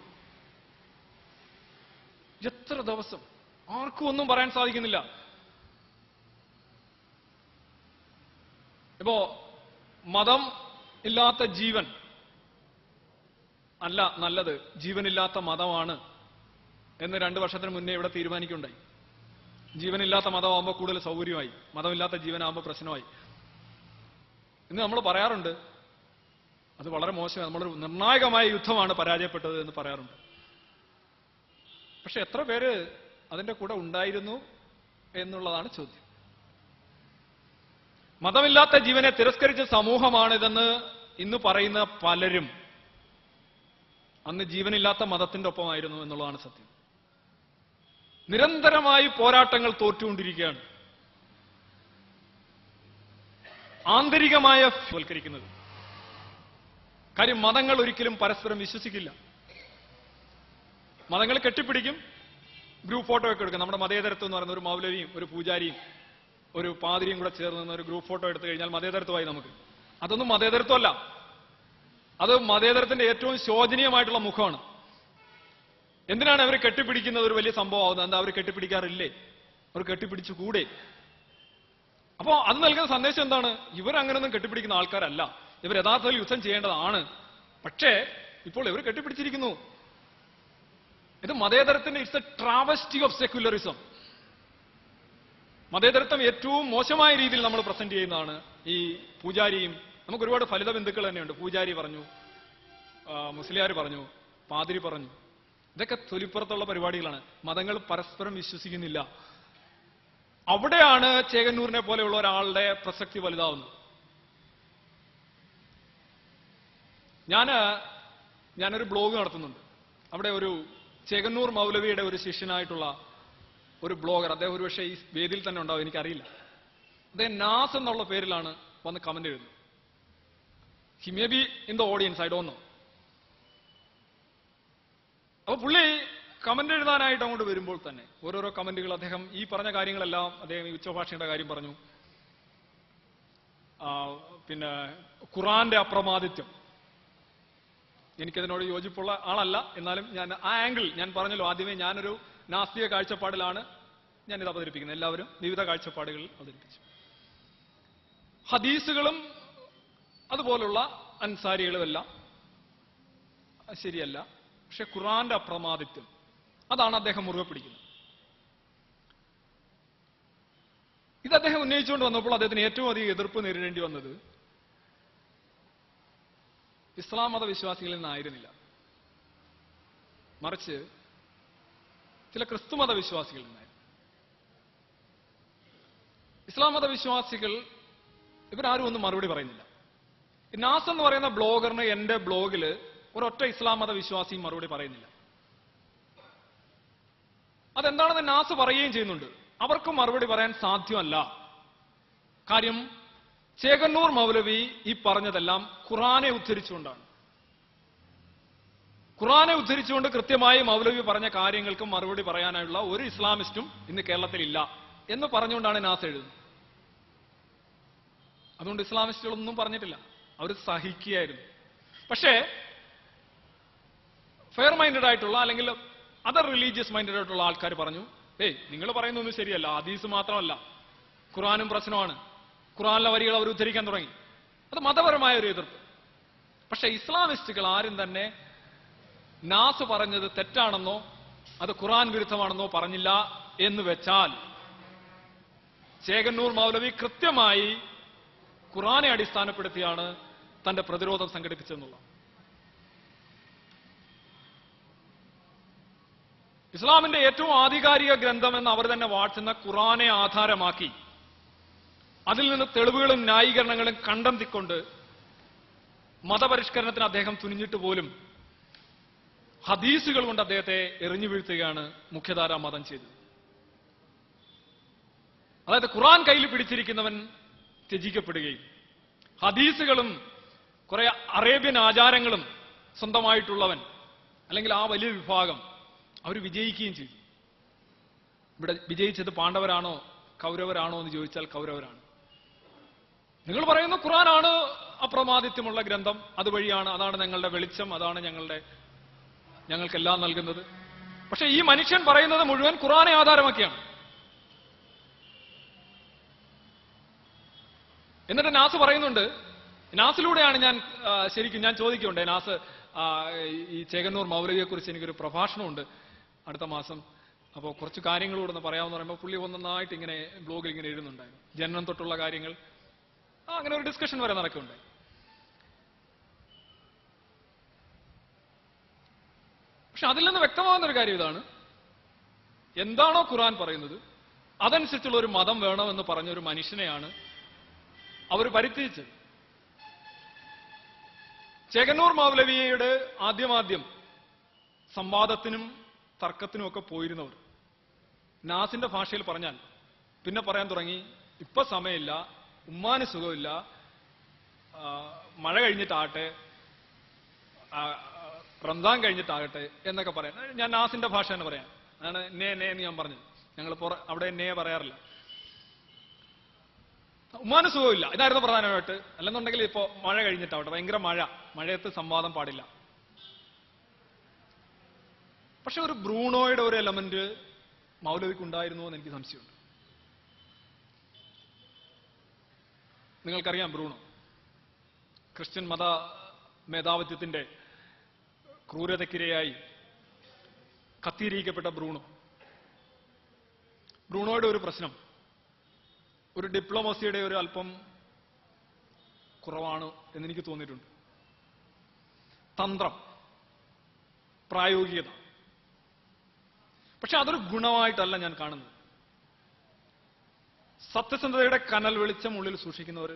എത്ര ദിവസം? ആർക്കും ഒന്നും പറയാൻ സാധിക്കുന്നില്ല. ഇപ്പോ മതം ഇല്ലാത്ത ജീവൻ അല്ല നല്ലത്, ജീവനില്ലാത്ത മതമാണ് എന്ന് 2 വർഷത്തിന് മുന്നേ ഇവിടെ തീരുമാനിക്കുകയുണ്ടായി. ജീവനില്ലാത്ത മതമാകുമ്പോൾ കൂടുതൽ സൗകര്യമായി, മതമില്ലാത്ത ജീവനാകുമ്പോൾ പ്രശ്നമായി. ഇന്ന് നമ്മൾ പറയാറുണ്ട് അത് വളരെ മോശമാണ്, നമ്മളൊരു നിർണായകമായ യുദ്ധമാണ് പരാജയപ്പെട്ടത് എന്ന് പറയാറുണ്ട്. പക്ഷെ എത്ര പേര് അതിന്റെ കൂടെ ഉണ്ടായിരുന്നു എന്നുള്ളതാണ് ചോദ്യം. മതമില്ലാത്ത ജീവനെ തിരസ്കരിച്ച സമൂഹമാണിതെന്ന് ഇന്ന് പറയുന്ന പലരും അന്ന് ജീവനില്ലാത്ത മതത്തിന്റെ ഒപ്പമായിരുന്നു എന്നുള്ളതാണ് സത്യം. നിരന്തരമായി പോരാട്ടങ്ങൾ തോറ്റുകൊണ്ടിരിക്കുകയാണ്. ആന്തരികമായ വൽക്കരിക്കുന്നത്. കാര്യം മതങ്ങൾ ഒരിക്കലും പരസ്പരം വിശ്വസിക്കില്ല. മതങ്ങൾ കെട്ടിപ്പിടിക്കും, ഗ്രൂപ്പ് ഫോട്ടോ ഒക്കെ എടുക്കും. നമ്മുടെ മതേതരത്വം എന്ന് പറയുന്ന ഒരു മൗലവിയും ഒരു പൂജാരിയും ഒരു പാതിരിയും കൂടെ ചേർന്ന് ഒരു ഗ്രൂപ്പ് ഫോട്ടോ എടുത്തു കഴിഞ്ഞാൽ മതേതരത്വമായി നമുക്ക്. അതൊന്നും മതേതരത്വമല്ല, അത് മതേതരത്തിന്റെ ഏറ്റവും ശോചനീയമായിട്ടുള്ള മുഖമാണ്. എന്തിനാണ് അവർ കെട്ടിപ്പിടിക്കുന്നത് ഒരു വലിയ സംഭവമാവുന്നത്? എന്താ അവർ കെട്ടിപ്പിടിക്കാറില്ലേ? അവർ കെട്ടിപ്പിടിച്ചു കൂടെ? അപ്പോ അത് നൽകുന്ന സന്ദേശം എന്താണ്? ഇവരങ്ങനൊന്നും കെട്ടിപ്പിടിക്കുന്ന ആൾക്കാരല്ല, ഇവർ യഥാർത്ഥത്തിൽ യുദ്ധം ചെയ്യേണ്ടതാണ്. പക്ഷേ ഇപ്പോൾ ഇവർ കെട്ടിപ്പിടിച്ചിരിക്കുന്നു. ഇത് മതേതരത്തിന്റെ ഇറ്റ്സ് എ ട്രാവസ്റ്റി ഓഫ് സെക്യുലറിസം. മതേതരത്വം ഏറ്റവും മോശമായ രീതിയിൽ നമ്മൾ പ്രസന്റ് ചെയ്യുന്നതാണ്. ഈ പൂജാരിയും, നമുക്ക് ഒരുപാട് ഫലിത ബന്ധുക്കൾ തന്നെയുണ്ട്. പൂജാരി പറഞ്ഞു, മുസ്ലിയാർ പറഞ്ഞു, പാതിരി പറഞ്ഞു. ഇതൊക്കെ തൊലിപ്പുറത്തുള്ള പരിപാടികളാണ്. മതങ്ങൾ പരസ്പരം വിശ്വസിക്കുന്നില്ല. അവിടെയാണ് ചേകന്നൂരിനെ പോലെയുള്ള ഒരാളുടെ പ്രസക്തി വലുതാവുന്നത്. ഞാനൊരു ബ്ലോഗ് നടത്തുന്നുണ്ട്. അവിടെ ഒരു ചേകന്നൂർ മൗലവിയുടെ ഒരു ശിഷ്യനായിട്ടുള്ള ഒരു ബ്ലോഗർ, അദ്ദേഹം ഒരുപക്ഷെ ഈ വേദിയിൽ തന്നെ ഉണ്ടാവും, എനിക്കറിയില്ല. അദ്ദേഹം നാസ് എന്നുള്ള പേരിലാണ് വന്ന് കമന്റ് എഴുതുന്നത്. He may be in the audience, I don't know. അപ്പൊ പുള്ളി കമന്റ് എഴുതാനായിട്ട് അങ്ങോട്ട് വരുമ്പോൾ തന്നെ ഓരോരോ കമന്റുകൾ അദ്ദേഹം ഈ പറഞ്ഞ കാര്യങ്ങളെല്ലാം, അദ്ദേഹം ഈ ഉച്ചഭാഷയുടെ കാര്യം പറഞ്ഞു, പിന്നെ ഖുറാന്റെ അപ്രമാദിത്വം. എനിക്കതിനോട് യോജിപ്പുള്ള ആളല്ല, എന്നാലും ഞാൻ ആ ആംഗിൾ, ഞാൻ പറഞ്ഞല്ലോ ആദ്യമേ, ഞാനൊരു നാസ്തിക കാഴ്ചപ്പാടിലാണ് ഞാനിത് അവതരിപ്പിക്കുന്നത്. എല്ലാവരും വിവിധ കാഴ്ചപ്പാടുകൾ അവതരിപ്പിച്ചു. ഹദീസുകളും അതുപോലുള്ള അൻസാരികളും എല്ലാം ശരിയല്ല, പക്ഷെ ഖുറാന്റെ അപ്രമാദിത്വം അതാണ് അദ്ദേഹം മുറുകെ പിടിക്കുന്നത്. ഇത് അദ്ദേഹം ഉന്നയിച്ചുകൊണ്ട് വന്നപ്പോൾ അദ്ദേഹത്തിന് ഏറ്റവും അധികം എതിർപ്പ് നേരിടേണ്ടി വന്നത് ഇസ്ലാം മത വിശ്വാസികളിൽ നിന്നായിരുന്നില്ല, മറിച്ച് ചില ക്രിസ്തുമത വിശ്വാസികളിൽ നിന്നായിരുന്നു. ഇസ്ലാം മത വിശ്വാസികൾ ഇവരാരും ഒന്നും മറുപടി പറയുന്നില്ല. നാസ് എന്ന് പറയുന്ന ബ്ലോഗറിന് എന്റെ ബ്ലോഗിൽ ഒരൊറ്റ ഇസ്ലാം മത വിശ്വാസിയും മറുപടി പറയുന്നില്ല. അതെന്താണെന്ന് നാസ് പറയുകയും ചെയ്യുന്നുണ്ട്. അവർക്ക് മറുപടി പറയാൻ സാധ്യമല്ല. കാര്യം ചേകന്നൂർ മൗലവി ഈ പറഞ്ഞതെല്ലാം ഖുറാനെ ഉദ്ധരിച്ചുകൊണ്ടാണ്. ഖുറാനെ ഉദ്ധരിച്ചുകൊണ്ട് കൃത്യമായി മൗലവി പറഞ്ഞ കാര്യങ്ങൾക്ക് മറുപടി പറയാനുള്ള ഒരു ഇസ്ലാമിസ്റ്റും ഇന്ന് കേരളത്തിൽ ഇല്ല എന്ന് പറഞ്ഞുകൊണ്ടാണ് നാസ് എഴുതുന്നത്. അതുകൊണ്ട് ഇസ്ലാമിസ്റ്റുകളൊന്നും പറഞ്ഞിട്ടില്ല, അവർ സഹിക്കുകയായിരുന്നു. പക്ഷേ ഫെയർ മൈൻഡഡ് ആയിട്ടുള്ള അല്ലെങ്കിൽ അതർ റിലീജിയസ് മൈൻഡഡ് ആയിട്ടുള്ള ആൾക്കാർ പറഞ്ഞു നിങ്ങൾ പറയുന്നൊന്നും ശരിയല്ല, ഹദീസ് മാത്രമല്ല, ഖുർആനും പ്രശ്നമാണ്, ഖുർആനിലെ വരികൾ അവർ ഉദ്ധരിക്കാൻ തുടങ്ങി. അത് മതപരമായ ഒരു എതിർപ്പ്. പക്ഷെ ഇസ്ലാമിസ്റ്റുകൾ ആരും തന്നെ നാസ് പറഞ്ഞത് തെറ്റാണെന്നോ അത് ഖുർആൻ വിരുദ്ധമാണെന്നോ പറഞ്ഞില്ല എന്ന് വെച്ചാൽ ചേകന്നൂർ മൗലവി കൃത്യമായി ഖുർആനെ അടിസ്ഥാനപ്പെടുത്തിയാണ് തന്റെ പ്രതിരോധം സംഘടിപ്പിച്ചതെന്നുള്ള. ഇസ്ലാമിന്റെ ഏറ്റവും ആധികാരിക ഗ്രന്ഥം എന്ന് അവർ തന്നെ വാഴ്ത്തുന്ന ഖുർആനെ ആധാരമാക്കി അതിൽ നിന്ന് തെളിവുകളും ന്യായീകരണങ്ങളും കണ്ടെത്തിക്കൊണ്ട് മതപരിഷ്കരണത്തിന് അദ്ദേഹം തുനിഞ്ഞിട്ട് പോലും ഹദീസുകൾ കൊണ്ട് അദ്ദേഹത്തെ എറിഞ്ഞു വീഴ്ത്തുകയാണ് മുഖ്യധാരാ മതം ചെയ്തത്. അതായത് ഖുർആൻ കയ്യിൽ പിടിച്ചിരിക്കുന്നവൻ ത്യജിക്കപ്പെടുകയും ഹദീസുകളും കുറെ അറേബ്യൻ ആചാരങ്ങളും സ്വന്തമായിട്ടുള്ളവൻ അല്ലെങ്കിൽ ആ വലിയ വിഭാഗം അവർ വിജയിക്കുകയും ചെയ്തു. ഇവിടെ വിജയിച്ചത് പാണ്ഡവരാണോ കൗരവരാണോ എന്ന് ചോദിച്ചാൽ കൗരവരാണ്. നിങ്ങൾ പറയുന്ന ഖുർആനാണ് അപ്രമാദിത്വമുള്ള ഗ്രന്ഥം, അതുവഴിയാണ്, അതാണ് ഞങ്ങളുടെ വെളിച്ചം, അതാണ് ഞങ്ങൾക്കെല്ലാം നൽകുന്നത്. പക്ഷെ ഈ മനുഷ്യൻ പറയുന്നത് മുഴുവൻ ഖുർആനെ ആധാരമാക്കിയാണ്. എന്നിട്ട് നാസ് പറയുന്നുണ്ട്, നാസിലൂടെയാണ് ശരിക്കും ഞാൻ ചോദിക്കുന്നുണ്ട്, നാസ് ഈ ചേകന്നൂർ മൗലവിയെ കുറിച്ച് എനിക്കൊരു പ്രഭാഷണമുണ്ട് അടുത്ത മാസം, അപ്പോൾ കുറച്ച് കാര്യങ്ങളോട് ഒന്ന് പറയാമെന്ന് പറയുമ്പോൾ പുള്ളി ഒന്നായിട്ട് ഇങ്ങനെ ബ്ലോഗിൽ ഇങ്ങനെ എഴുതുന്നുണ്ടായിരുന്നു, ജനനം തൊട്ടുള്ള കാര്യങ്ങൾ, അങ്ങനെ ഒരു ഡിസ്കഷൻ വരെ നടക്കുന്നുണ്ടായി. പക്ഷെ അതിൽ നിന്ന് വ്യക്തമാകുന്ന ഒരു കാര്യം ഇതാണ്, എന്താണോ ഖുർആൻ പറയുന്നത് അതനുസരിച്ചുള്ള ഒരു മതം വേണമെന്ന് പറഞ്ഞൊരു മനുഷ്യനെയാണ് അവർ പരിത്യജിച്ചത്. ചേകന്നൂർ മൗലവിയുടെ ആദ്യം സംവാദത്തിനും തർക്കത്തിനും ഒക്കെ പോയിരുന്നവർ നാസിന്റെ ഭാഷയിൽ പറഞ്ഞാൽ പിന്നെ പറയാൻ തുടങ്ങി, ഇപ്പൊ സമയമില്ല, ഉമ്മാന് സുഖമില്ല, മഴ കഴിഞ്ഞിട്ടാകട്ടെ, റംസാൻ കഴിഞ്ഞിട്ടാകട്ടെ എന്നൊക്കെ പറയാൻ. ഞാൻ നാസിന്റെ ഭാഷ തന്നെ പറയാം, അതാണ് നേ എന്ന് ഞാൻ പറഞ്ഞത്. ഞങ്ങൾ അവിടെ നേ പറയാറില്ല. ഉമ്മാന് സുഖമില്ല, ഇതായിരുന്നു പ്രധാനമായിട്ട്. അല്ലെന്നുണ്ടെങ്കിൽ ഇപ്പോ മഴ കഴിഞ്ഞിട്ടാവട്ടെ, ഭയങ്കര മഴയത്ത് സംവാദം പാടില്ല. പക്ഷെ ഒരു ബ്രൂണോയുടെ ഒരു എലമെന്റ് മൗലവിക്ക് ഉണ്ടായിരുന്നു എന്ന് എനിക്ക് സംശയമുണ്ട്. നിങ്ങൾക്കറിയാം, ബ്രൂണോ ക്രിസ്ത്യൻ മത മേധാവിത്വത്തിന്റെ ക്രൂരതയ്ക്കിരയായി കത്തിയിരിക്കപ്പെട്ട ബ്രൂണോയുടെ ഒരു പ്രശ്നം ഒരു ഡിപ്ലോമസിയുടെ ഒരു അല്പം കുറവാണ് എന്നെനിക്ക് തോന്നിയിട്ടുണ്ട്. തന്ത്രം, പ്രായോഗികത. പക്ഷെ അതൊരു ഗുണമായിട്ടല്ല ഞാൻ കാണുന്നത്. സത്യസന്ധതയുടെ കനൽ വെളിച്ചം ഉള്ളിൽ സൂക്ഷിക്കുന്നവർ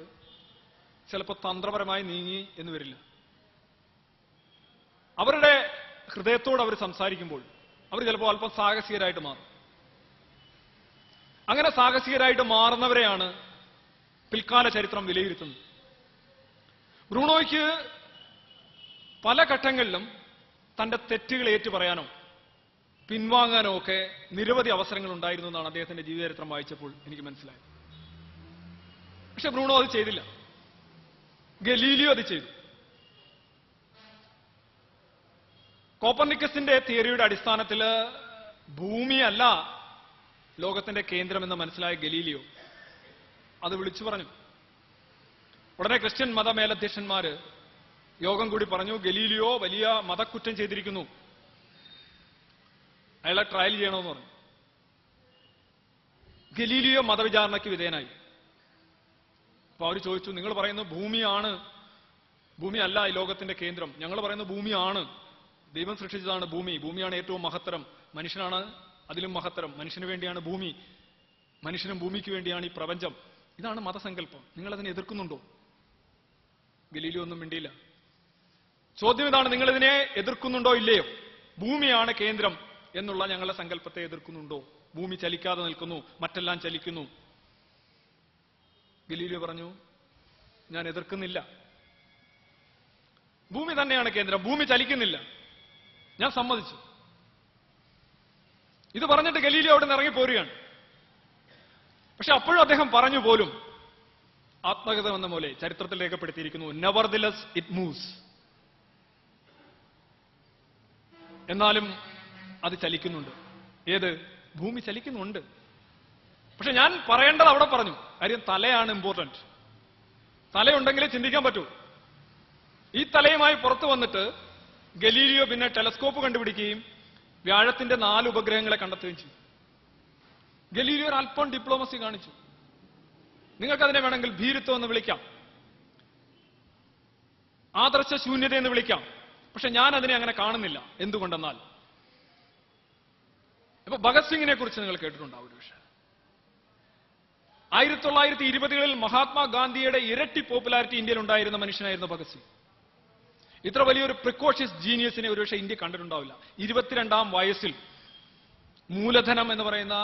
ചിലപ്പോൾ തന്ത്രപരമായി നീങ്ങി എന്ന് വരില്ല. അവരുടെ ഹൃദയത്തോട് അവർ സംസാരിക്കുമ്പോൾ അവർ ചിലപ്പോൾ അല്പം സാഹസികരായിട്ട് മാറും. അങ്ങനെ സാഹസികരായിട്ട് മാറുന്നവരെയാണ് പിൽക്കാല ചരിത്രം വിലയിരുത്തുന്നത്. ബ്രൂണോയ്ക്ക് പല ഘട്ടങ്ങളിലും തന്റെ തെറ്റുകൾ ഏറ്റുപറയാനോ പിൻവാങ്ങാനോ ഒക്കെ നിരവധി അവസരങ്ങൾ ഉണ്ടായിരുന്നു എന്നാണ് അദ്ദേഹത്തിന്റെ ജീവചരിത്രം വായിച്ചപ്പോൾ എനിക്ക് മനസ്സിലായത്. പക്ഷെ ബ്രൂണോ അത് ചെയ്തില്ല. ഗലീലിയോ അത് ചെയ്തു. കോപ്പർനിക്കസിന്റെ തിയറിയുടെ അടിസ്ഥാനത്തിൽ ഭൂമിയല്ല ലോകത്തിന്റെ കേന്ദ്രമെന്ന് മനസ്സിലായ ഗലീലിയോ അത് വിളിച്ചു പറഞ്ഞു. ഉടനെ ക്രിസ്ത്യൻ മത മേലധ്യക്ഷന്മാര് യോഗം കൂടി പറഞ്ഞു, ഗലീലിയോ വലിയ മതക്കുറ്റം ചെയ്തിരിക്കുന്നു, അയാളെ ട്രയൽ ചെയ്യണമെന്ന് പറഞ്ഞു. ഗലീലിയോ മതവിചാരണയ്ക്ക് വിധേയനായി. അപ്പൊ അവർ ചോദിച്ചു, നിങ്ങൾ പറയുന്നു ഭൂമിയല്ല ഈ ലോകത്തിന്റെ കേന്ദ്രം, ഞങ്ങൾ പറയുന്നു ഭൂമിയാണ്, ദൈവം സൃഷ്ടിച്ചതാണ് ഭൂമിയാണ് ഏറ്റവും മഹത്തരം, മനുഷ്യനാണ് അതിലും മഹത്തരം, മനുഷ്യന് വേണ്ടിയാണ് ഭൂമി, മനുഷ്യനും ഭൂമിക്ക് വേണ്ടിയാണ് ഈ പ്രപഞ്ചം, ഇതാണ് മതസങ്കല്പം, നിങ്ങൾ അതിനെ എതിർക്കുന്നുണ്ടോ? ഗലീലിയോ ഒന്നും മിണ്ടിയില്ല. ചോദ്യം ഇതാണ്, നിങ്ങൾ ഇതിനെ എതിർക്കുന്നുണ്ടോ ഇല്ലയോ? ഭൂമിയാണ് കേന്ദ്രം എന്നുള്ള ഞങ്ങളുടെ സങ്കല്പത്തെ എതിർക്കുന്നുണ്ടോ? ഭൂമി ചലിക്കാതെ നിൽക്കുന്നു, മറ്റെല്ലാം ചലിക്കുന്നു. ഗലീലിയോ പറഞ്ഞു, ഞാൻ എതിർക്കുന്നില്ല, ഭൂമി തന്നെയാണ് കേന്ദ്രം, ഭൂമി ചലിക്കുന്നില്ല, ഞാൻ സമ്മതിച്ചു. ഇത് പറഞ്ഞിട്ട് ഗലീലിയോ അവിടെ നിന്ന് ഇറങ്ങിപ്പോരുകയാണ്. പക്ഷെ അപ്പോഴും അദ്ദേഹം പറഞ്ഞു പോലും, ആത്മകഥ എന്ന പോലെ ചരിത്രത്തിൽ രേഖപ്പെടുത്തിയിരിക്കുന്നു, നെവർദിലെസ് ഇറ്റ് മൂവ്സ്, എന്നാലും അത് ചലിക്കുന്നുണ്ട്. ഏത്? ഭൂമി ചലിക്കുന്നുണ്ട്. പക്ഷെ ഞാൻ പറയേണ്ടത് അവിടെ പറഞ്ഞു. കാര്യം തലയാണ് ഇമ്പോർട്ടന്റ്. തലയുണ്ടെങ്കിലേ ചിന്തിക്കാൻ പറ്റൂ. ഈ തലയുമായി പുറത്തു വന്നിട്ട് ഗലീലിയോ പിന്നെ ടെലസ്കോപ്പ് കണ്ടുപിടിക്കുകയും വ്യാഴത്തിന്റെ 4 ഉപഗ്രഹങ്ങളെ കണ്ടെത്തുകയും ചെയ്തു. ഗലീലിയോ ഒരു അല്പം ഡിപ്ലോമസി കാണിച്ചു. നിങ്ങൾക്കതിനെ വേണമെങ്കിൽ ഭീരുത്വം എന്ന് വിളിക്കാം, ആദർശ ശൂന്യത എന്ന് വിളിക്കാം. പക്ഷെ ഞാൻ അതിനെ അങ്ങനെ കാണുന്നില്ല. എന്തുകൊണ്ടെന്നാൽ ഇപ്പൊ ഭഗത് സിംഗിനെ കുറിച്ച് നിങ്ങൾ കേട്ടിട്ടുണ്ടാവും ഒരു വിഷയം. 1920കളിൽ മഹാത്മാഗാന്ധിയുടെ ഇരട്ടി പോപ്പുലാരിറ്റി ഇന്ത്യയിൽ ഉണ്ടായിരുന്ന മനുഷ്യനായിരുന്നു ഭഗത് സിംഗ്. ഇത്ര വലിയൊരു പ്രിക്കോഷ്യസ് ജീനിയസിനെ ഒരുപക്ഷെ ഇന്ത്യ കണ്ടിട്ടുണ്ടാവില്ല. 22ാം വയസ്സിൽ മൂലധനം എന്ന് പറയുന്ന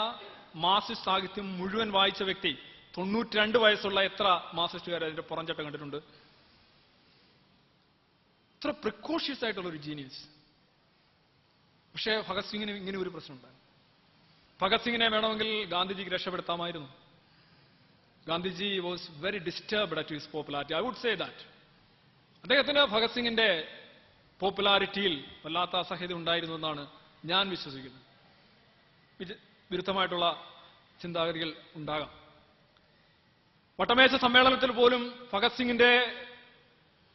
മാർക്സിസ്റ്റ് സാഹിത്യം മുഴുവൻ വായിച്ച വ്യക്തി. 92 വയസ്സുള്ള എത്ര മാർക്സിസ്റ്റുകാർ അതിന്റെ പുറംചട്ട കണ്ടിട്ടുണ്ട്? ഇത്ര പ്രിക്കോഷ്യസ് ആയിട്ടുള്ള ഒരു ജീനിയസ്. പക്ഷേ ഭഗത് സിംഗിന് ഇങ്ങനെ ഒരു പ്രശ്നമുണ്ടായി. ഭഗത് സിംഗിനെ വേണമെങ്കിൽ ഗാന്ധിജിക്ക് രക്ഷപ്പെടുത്താമായിരുന്നു. Gandhiji was very disturbed at his popularity. I would say that. അദ്ദേഹത്തിന് ഭഗത് സിംഗിന്റെ പോപ്പുലാരിറ്റിയിൽ വല്ലാത്ത അസഹ്യത ഉണ്ടായിരുന്നു എന്നാണ് ഞാൻ വിശ്വസിക്കുന്നത്. വിരുദ്ധമായിട്ടുള്ള ചിന്താഗതികൾ ഉണ്ടാകാം. വട്ടമേശ സമ്മേളനത്തിൽ പോലും ഭഗത് സിംഗിന്റെ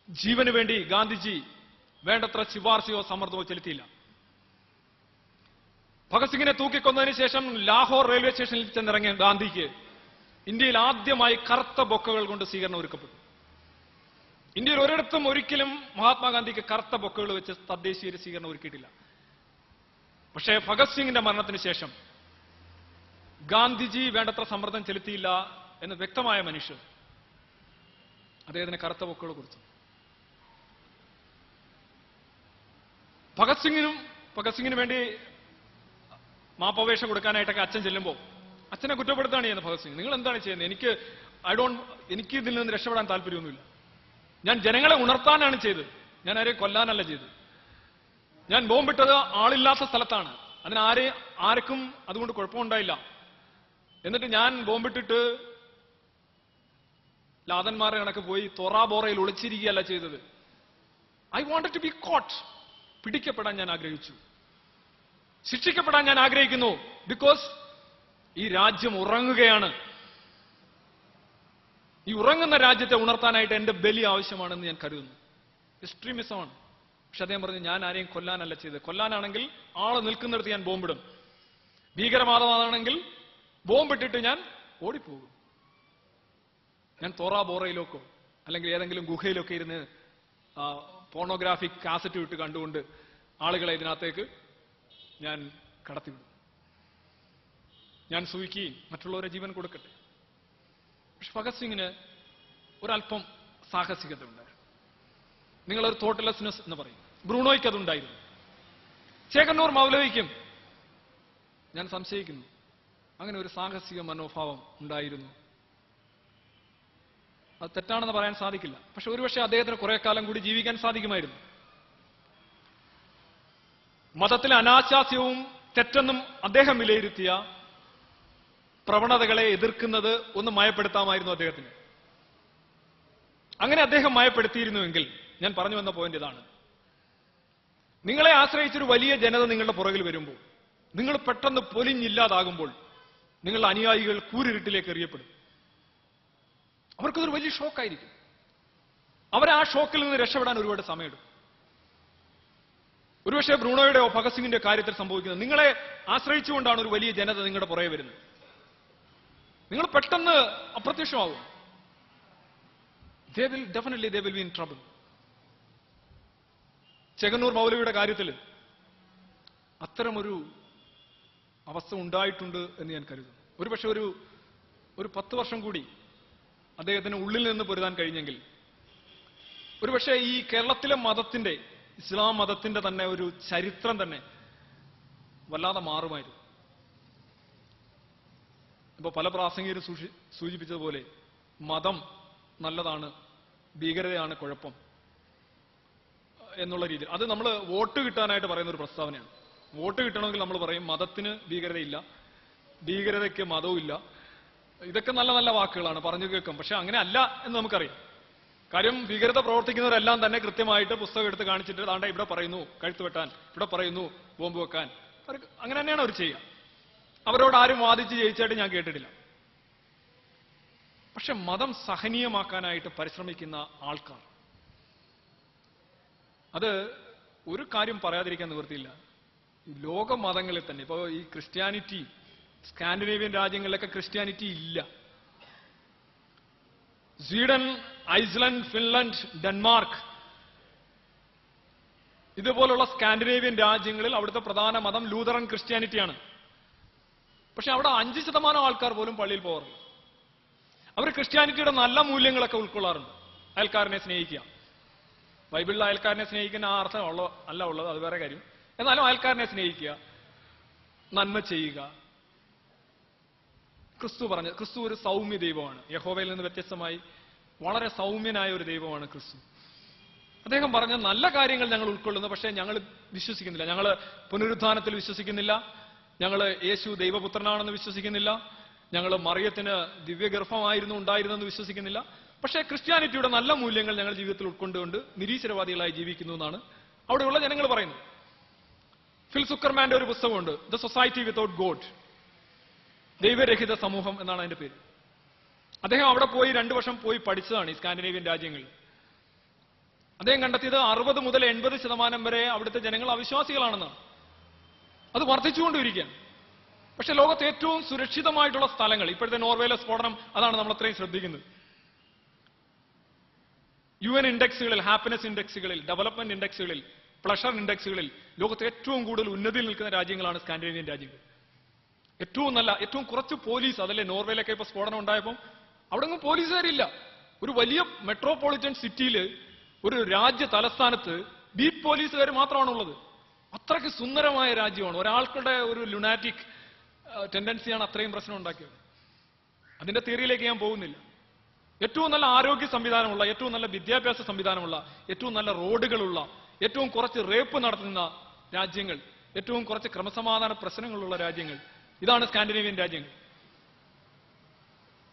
ജീവന് വേണ്ടി ഗാന്ധിജി വേണ്ടത്ര ശുപാർശയോ സമ്മർദ്ദമോ ചെലുത്തിയില്ല. ഭഗത് സിംഗിനെ തൂക്കിക്കൊന്നതിന് ശേഷം ലാഹോർ റെയിൽവേ സ്റ്റേഷനിൽ ചെന്നിറങ്ങിയ ഗാന്ധിക്ക് ഇന്ത്യയിൽ ആദ്യമായി കറുത്ത ബൊക്കകൾ കൊണ്ട് സ്വീകരണം ഒരുക്കപ്പെട്ടു. ഇന്ത്യയിൽ ഒരിടത്തും ഒരിക്കലും മഹാത്മാഗാന്ധിക്ക് കറുത്ത ബൊക്കകൾ വെച്ച് തദ്ദേശീയ സ്വീകരണം ഒരുക്കിയിട്ടില്ല. പക്ഷേ ഭഗത് സിംഗിന്റെ മരണത്തിന് ശേഷം ഗാന്ധിജി വേണ്ടത്ര സമ്മർദ്ദം ചെലുത്തിയില്ല എന്ന് വ്യക്തമായ മനുഷ്യർ അദ്ദേഹത്തിന് കറുത്ത ബൊക്കകൾ കൊടുത്തു. ഭഗത് സിംഗിന് വേണ്ടി മാപ്പപേക്ഷ കൊടുക്കാനായിട്ടൊക്കെ അച്ഛൻ ചെല്ലുമ്പോൾ അച്ഛനെ കുറ്റപ്പെടുത്താണ് ചെയ്യുന്നത്. ഭഗത് സിംഗ്, നിങ്ങൾ എന്താണ് ചെയ്യുന്നത്? എനിക്ക് ഇതിൽ നിന്ന് രക്ഷപ്പെടാൻ താല്പര്യമൊന്നുമില്ല. ഞാൻ ജനങ്ങളെ ഉണർത്താനാണ് ചെയ്തത്. ഞാൻ ആരെയും കൊല്ലാനല്ല ചെയ്തത്. ഞാൻ ബോംബിട്ടത് ആളില്ലാത്ത സ്ഥലത്താണ്. ആർക്കും അതുകൊണ്ട് കുഴപ്പമുണ്ടായില്ല. എന്നിട്ട് ഞാൻ ബോംബിട്ടിട്ട് ലാതന്മാരെ കണക്ക് പോയി തൊറാബോറയിൽ ഒളിച്ചിരിക്കുകയല്ല ചെയ്തത്. I wanted to be caught. പിടിക്കപ്പെടാൻ ഞാൻ ആഗ്രഹിച്ചു, ശിക്ഷിക്കപ്പെടാൻ ഞാൻ ആഗ്രഹിക്കുന്നു. ബിക്കോസ് ഈ രാജ്യം ഉറങ്ങുകയാണ്. ഈ ഉറങ്ങുന്ന രാജ്യത്തെ ഉണർത്താനായിട്ട് എന്റെ ബലി ആവശ്യമാണെന്ന് ഞാൻ കരുതുന്നു. എക്സ്ട്രീമിസമാണ്. പക്ഷെ അദ്ദേഹം പറഞ്ഞു, ഞാൻ ആരെയും കൊല്ലാനല്ല ചെയ്തത്. കൊല്ലാനാണെങ്കിൽ ആള് നിൽക്കുന്നിടത്ത് ഞാൻ ബോംബിടും. ഭീകരവാദമാണെങ്കിൽ ബോംബിട്ടിട്ട് ഞാൻ ഓടിപ്പോകും. ഞാൻ തോറാ ബോറയിലേക്കോ അല്ലെങ്കിൽ ഏതെങ്കിലും ഗുഹയിലൊക്കെ ഇരുന്ന് പോർണോഗ്രാഫിക് കാസറ്റ് വിട്ട് കണ്ടുകൊണ്ട് ആളുകളെ ഇതിനകത്തേക്ക് ഞാൻ കടത്തിവിടും. ഞാൻ സൂഹിക്കുകയും മറ്റുള്ളവരെ ജീവൻ കൊടുക്കട്ടെ. പക്ഷെ ഭഗത് സിംഗിന് ഒരല്പം സാഹസികത ഉണ്ടായിരുന്നു. നിങ്ങളൊരു തോട്ട്ലെസ്നെസ് എന്ന് പറയും. ബ്രൂണോയ്ക്ക് അതുണ്ടായിരുന്നു. ചേകന്നൂർ മൗലവിക്കും ഞാൻ സംശയിക്കുന്നു അങ്ങനെ ഒരു സാഹസിക മനോഭാവം ഉണ്ടായിരുന്നു. അത് തെറ്റാണെന്ന് പറയാൻ സാധിക്കില്ല. പക്ഷെ ഒരുപക്ഷെ അദ്ദേഹത്തിന് കുറെ കാലം കൂടി ജീവിക്കാൻ സാധിക്കുമായിരുന്നു. മതത്തിലെ അനാശാസ്യവും തെറ്റെന്നും അദ്ദേഹം വിലയിരുത്തിയ പ്രവണതകളെ എതിർക്കുന്നത് ഒന്ന് മയപ്പെടുത്താമായിരുന്നു അദ്ദേഹത്തിന്. അങ്ങനെ അദ്ദേഹം മയപ്പെടുത്തിയിരുന്നുവെങ്കിൽ, ഞാൻ പറഞ്ഞു വന്ന പോയിന്റ് ഇതാണ്, നിങ്ങളെ ആശ്രയിച്ചൊരു വലിയ ജനത നിങ്ങളുടെ പുറകിൽ വരുമ്പോൾ, നിങ്ങൾ പെട്ടെന്ന് പൊലിഞ്ഞില്ലാതാകുമ്പോൾ നിങ്ങളുടെ അനുയായികൾ കൂരിരുട്ടിലേക്ക് എറിയപ്പെടും. അവർക്കതൊരു വലിയ ഷോക്കായിരിക്കും. അവർ ആ ഷോക്കിൽ നിന്ന് രക്ഷപ്പെടാൻ ഒരുപാട് സമയമെടുക്കും. ഒരുപക്ഷെ ബ്രൂണോയുടെയോ ഭഗത് സിംഗിന്റെ കാര്യത്തിൽ സംഭവിക്കുന്നത്, നിങ്ങളെ ആശ്രയിച്ചുകൊണ്ടാണ് ഒരു വലിയ ജനത നിങ്ങളുടെ പുറകെ വരുന്നത്. നിങ്ങൾ പെട്ടെന്ന് അപ്രത്യക്ഷമാവും. Definitely they will be in trouble. Chekannur മൗലവിയുടെ കാര്യത്തിൽ അത്തരമൊരു അവസ്ഥ ഉണ്ടായിട്ടുണ്ട് എന്ന് ഞാൻ കരുതുന്നു. ഒരുപക്ഷെ ഒരു 10 വർഷം കൂടി അദ്ദേഹത്തിന് ഉള്ളിൽ നിന്ന് പൊരുതാൻ കഴിഞ്ഞെങ്കിൽ ഒരുപക്ഷെ ഈ കേരളത്തിലെ മതത്തിന്റെ, ഇസ്ലാം മതത്തിന്റെ തന്നെ ഒരു ചരിത്രം തന്നെ വല്ലാതെ മാറുമായിരുന്നു. ഇപ്പൊ പല പ്രാസംഗികരും സൂചിപ്പിച്ചതുപോലെ മതം നല്ലതാണ്, ഭീകരതയാണ് കുഴപ്പം എന്നുള്ള രീതിയിൽ അത് നമ്മൾ വോട്ട് കിട്ടാനായിട്ട് പറയുന്ന ഒരു പ്രസ്താവനയാണ്. വോട്ട് കിട്ടണമെങ്കിൽ നമ്മൾ പറയും മതത്തിന് ഭീകരതയില്ല, ഭീകരതയ്ക്ക് മതവും ഇല്ല. ഇതൊക്കെ നല്ല നല്ല വാക്കുകളാണ്, പറഞ്ഞു കേൾക്കും. പക്ഷെ അങ്ങനെ അല്ല എന്ന് നമുക്കറിയാം. കാര്യം ഭീകരത പ്രവർത്തിക്കുന്നവരെല്ലാം തന്നെ കൃത്യമായിട്ട് പുസ്തകം എടുത്ത് കാണിച്ചിട്ട് താണ്ട ഇവിടെ പറയുന്നു കഴുത്ത് വെട്ടാൻ, ഇവിടെ പറയുന്നു ബോംബ് വെക്കാൻ, അങ്ങനെ തന്നെയാണ് അവർ ചെയ്യുക. അവരോട് ആരും വാദിച്ച് ജയിച്ചായിട്ട് ഞാൻ കേട്ടിട്ടില്ല. പക്ഷെ മതം സഹനീയമാക്കാനായിട്ട് പരിശ്രമിക്കുന്ന ആൾക്കാർ, അത് ഒരു കാര്യം പറയാതിരിക്കാൻ നിവൃത്തിയില്ല. ഈ ലോക മതങ്ങളിൽ തന്നെ ഇപ്പോ ഈ ക്രിസ്ത്യാനിറ്റി, സ്കാൻഡിനേവിയൻ രാജ്യങ്ങളിലൊക്കെ ക്രിസ്ത്യാനിറ്റി ഇല്ല. സ്വീഡൻ, ഐസ്ലൻഡ്, ഫിൻലൻഡ്, ഡെൻമാർക്ക് ഇതുപോലുള്ള സ്കാൻഡിനേവിയൻ രാജ്യങ്ങളിൽ അവിടുത്തെ പ്രധാന മതം ലൂതറൻ ക്രിസ്ത്യാനിറ്റിയാണ്. പക്ഷെ അവിടെ 5% ആൾക്കാർ പോലും പള്ളിയിൽ പോകാറില്ല. അവർ ക്രിസ്ത്യാനിറ്റിയുടെ നല്ല മൂല്യങ്ങളൊക്കെ ഉൾക്കൊള്ളാറുണ്ട്. അയൽക്കാരനെ സ്നേഹിക്കുക, ബൈബിളിൽ അയൽക്കാരനെ സ്നേഹിക്കുന്ന ആ അർത്ഥം അല്ല ഉള്ളത്, അത് വേറെ കാര്യം. എന്നാലും അയൽക്കാരനെ സ്നേഹിക്കുക, നന്മ ചെയ്യുക. ക്രിസ്തു ഒരു സൗമ്യ ദൈവമാണ്. യഹോവയിൽ നിന്ന് വ്യത്യസ്തമായി വളരെ സൗമ്യനായ ഒരു ദൈവമാണ് ക്രിസ്തു. അദ്ദേഹം പറഞ്ഞ നല്ല കാര്യങ്ങൾ ഞങ്ങൾ ഉൾക്കൊള്ളുന്നു, പക്ഷേ ഞങ്ങൾ വിശ്വസിക്കുന്നില്ല. ഞങ്ങൾ പുനരുത്ഥാനത്തിൽ വിശ്വസിക്കുന്നില്ല, ഞങ്ങൾ യേശു ദൈവപുത്രനാണെന്ന് വിശ്വസിക്കുന്നില്ല, ഞങ്ങൾ മറിയത്തിന് ദിവ്യഗർഭമായിരുന്നു ഉണ്ടായിരുന്നെന്ന് വിശ്വസിക്കുന്നില്ല. പക്ഷേ ക്രിസ്ത്യാനിറ്റിയുടെ നല്ല മൂല്യങ്ങൾ ഞങ്ങൾ ജീവിതത്തിൽ ഉൾക്കൊണ്ടുകൊണ്ട് നിരീശ്വരവാദികളായി ജീവിക്കുന്നു എന്നാണ് അവിടെയുള്ള ജനങ്ങൾ പറയുന്നത്. ഫിൽ സുക്കർമാന്റെ ഒരു പുസ്തകമുണ്ട്, ദ സൊസൈറ്റി വിത്തൗട്ട് ഗോഡ്, ദൈവരഹിത സമൂഹം എന്നാണ് അതിന്റെ പേര്. അദ്ദേഹം അവിടെ പോയി 2 വർഷം പോയി പഠിച്ചതാണ് ഈ സ്കാൻഡിനേവിയൻ രാജ്യങ്ങളിൽ. അദ്ദേഹം കണ്ടെത്തിയത് 60 മുതൽ 80% വരെ അവിടുത്തെ ജനങ്ങൾ അവിശ്വാസികളാണെന്നാണ്. അത് വർദ്ധിച്ചുകൊണ്ടിരിക്കുകയാണ്. പക്ഷെ ലോകത്ത് ഏറ്റവും സുരക്ഷിതമായിട്ടുള്ള സ്ഥലങ്ങൾ, ഇപ്പോഴത്തെ നോർവേയിലെ സ്ഫോടനം, അതാണ് നമ്മൾ അത്രയും ശ്രദ്ധിക്കുന്നത്. UN ഇൻഡെക്സുകളിൽ, ഹാപ്പിനെസ് ഇൻഡെക്സുകളിൽ, ഡെവലപ്മെന്റ് ഇൻഡെക്സുകളിൽ, പ്ലഷർ ഇൻഡെക്സുകളിൽ ലോകത്ത് ഏറ്റവും കൂടുതൽ ഉന്നതിയിൽ നിൽക്കുന്ന രാജ്യങ്ങളാണ് സ്കാൻഡിനേവിയൻ രാജ്യങ്ങൾ. ഏറ്റവും കുറച്ച് പോലീസ്, അതല്ലേ നോർവേയിലൊക്കെ ഇപ്പൊ സ്ഫോടനം ഉണ്ടായപ്പോൾ അവിടെങ്ങും പോലീസുകാരില്ല. ഒരു വലിയ മെട്രോപൊളിറ്റൻ സിറ്റിയിൽ, ഒരു രാജ്യ തലസ്ഥാനത്ത് ബീറ്റ് പോലീസുകാർ മാത്രമാണുള്ളത്. അത്രയ്ക്ക് സുന്ദരമായ രാജ്യമാണ്. ഒരാൾക്കുടെ ഒരു ലുനാറ്റിക് ടെൻഡൻസിയാണ് അത്രയും പ്രശ്നം ഉണ്ടാക്കിയത്. അതിന്റെ തിയറിയിലേക്ക് ഞാൻ പോകുന്നില്ല. ഏറ്റവും നല്ല ആരോഗ്യ സംവിധാനമുള്ള, ഏറ്റവും നല്ല വിദ്യാഭ്യാസ സംവിധാനമുള്ള, ഏറ്റവും നല്ല റോഡുകളുള്ള, ഏറ്റവും കുറച്ച് റേപ്പ് നടത്തുന്ന രാജ്യങ്ങൾ, ഏറ്റവും കുറച്ച് ക്രമസമാധാന പ്രശ്നങ്ങളുള്ള രാജ്യങ്ങൾ, ഇതാണ് സ്കാൻഡിനേവിയൻ രാജ്യങ്ങൾ.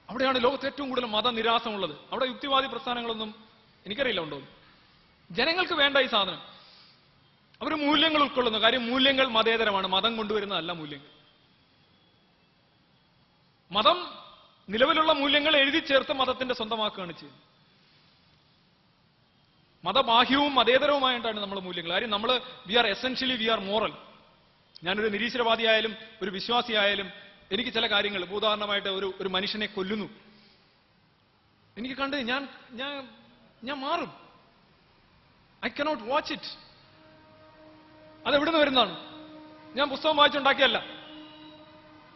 അവിടെയാണ് ലോകത്ത് ഏറ്റവും കൂടുതൽ മതനിരാസമുള്ളത്. അവിടെ യുക്തിവാദി പ്രസ്ഥാനങ്ങളൊന്നും എനിക്കറിയില്ല ഉണ്ടോ. ജനങ്ങൾക്ക് വേണ്ട ഈ സാധനം. അവർ മൂല്യങ്ങൾ ഉൾക്കൊള്ളുന്നു. കാര്യം മൂല്യങ്ങൾ മതേതരമാണ്, മതം കൊണ്ടുവരുന്നതല്ല മൂല്യങ്ങൾ. മതം നിലവിലുള്ള മൂല്യങ്ങൾ എഴുതി ചേർത്ത് മതത്തിന്റെ സ്വന്തമാക്കുകയാണ് ചെയ്യുന്നത്. മതബാഹ്യവും മതേതരവുമായിട്ടാണ് നമ്മൾ മൂല്യങ്ങൾ. കാര്യം നമ്മൾ വി ആർ മോറൽ. ഞാനൊരു നിരീശ്വരവാദിയായാലും ഒരു വിശ്വാസിയായാലും എനിക്ക് ചില കാര്യങ്ങൾ, ഉദാഹരണമായിട്ട് ഒരു മനുഷ്യനെ കൊല്ലുന്നു, എനിക്ക് കണ്ട് ഞാൻ മാറും. I cannot watch it. അതെവിടുന്ന് വരുന്നതാണ്? ഞാൻ പുസ്തകം വായിച്ചുണ്ടാക്കിയല്ല.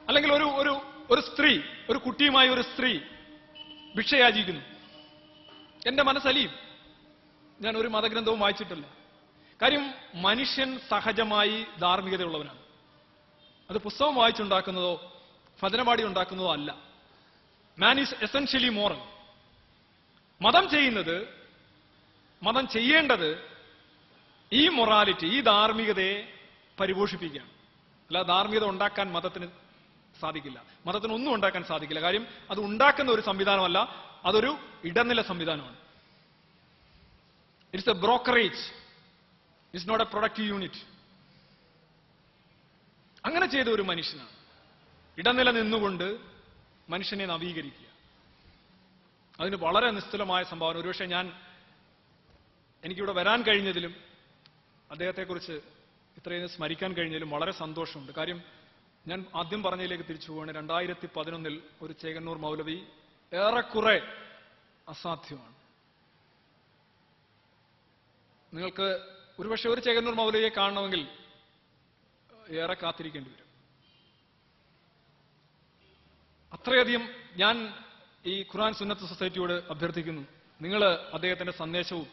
അല്ലെങ്കിൽ ഒരു സ്ത്രീ, ഒരു കുട്ടിയുമായി ഒരു സ്ത്രീ ഭിക്ഷയാചിക്കുന്നു, എന്റെ മനസ്സലിയും. ഞാൻ ഒരു മതഗ്രന്ഥവും വായിച്ചിട്ടില്ല. കാര്യം മനുഷ്യൻ സഹജമായി ധാർമ്മികതയുള്ളവനാണ്. അത് പുസ്തകം വായിച്ചുണ്ടാക്കുന്നതോ ഭജനപാടി ഉണ്ടാക്കുന്നതോ അല്ല. Man is essentially moral. മതം ചെയ്യേണ്ടത് ഈ മൊറാലിറ്റി, ഈ ധാർമ്മികതയെ പരിപോഷിപ്പിക്കുകയാണ്. അല്ല, ധാർമ്മികത ഉണ്ടാക്കാൻ മതത്തിന് സാധിക്കില്ല. മതത്തിനൊന്നും ഉണ്ടാക്കാൻ സാധിക്കില്ല. കാര്യം അത് ഉണ്ടാക്കുന്ന ഒരു സംവിധാനമല്ല, അതൊരു ഇടനില സംവിധാനമാണ്. It's a brokerage, it's not a productive unit. അങ്ങനെ ചെയ്ത ഒരു മനുഷ്യനാണ്. ഇടനില നിന്നുകൊണ്ട് മനുഷ്യനെ നവീകരിക്കുക. അതിന് വളരെ നിസ്തുലമായ സംഭാവന. ഒരുപക്ഷെ എനിക്കിവിടെ വരാൻ കഴിഞ്ഞതിലും അദ്ദേഹത്തെക്കുറിച്ച് ഇത്രയും സ്മരിക്കാൻ കഴിഞ്ഞതിലും വളരെ സന്തോഷമുണ്ട്. കാര്യം ഞാൻ ആദ്യം പറഞ്ഞതിലേക്ക് തിരിച്ചു പോവാണ്. 2011 ഒരു ചേകന്നൂർ മൗലവി ഏറെക്കുറെ അസാധ്യമാണ്. നിങ്ങൾക്ക് ഒരുപക്ഷെ ഒരു ചേകന്നൂർ മൗലവിയെ കാണണമെങ്കിൽ ഏറെ കാത്തിരിക്കേണ്ടി വരും. അത്രയധികം ഞാൻ ഈ ഖുർആൻ സുന്നത്ത് സൊസൈറ്റിയോട് അഭ്യർത്ഥിക്കുന്നു, നിങ്ങൾ അദ്ദേഹത്തിന്റെ സന്ദേശവും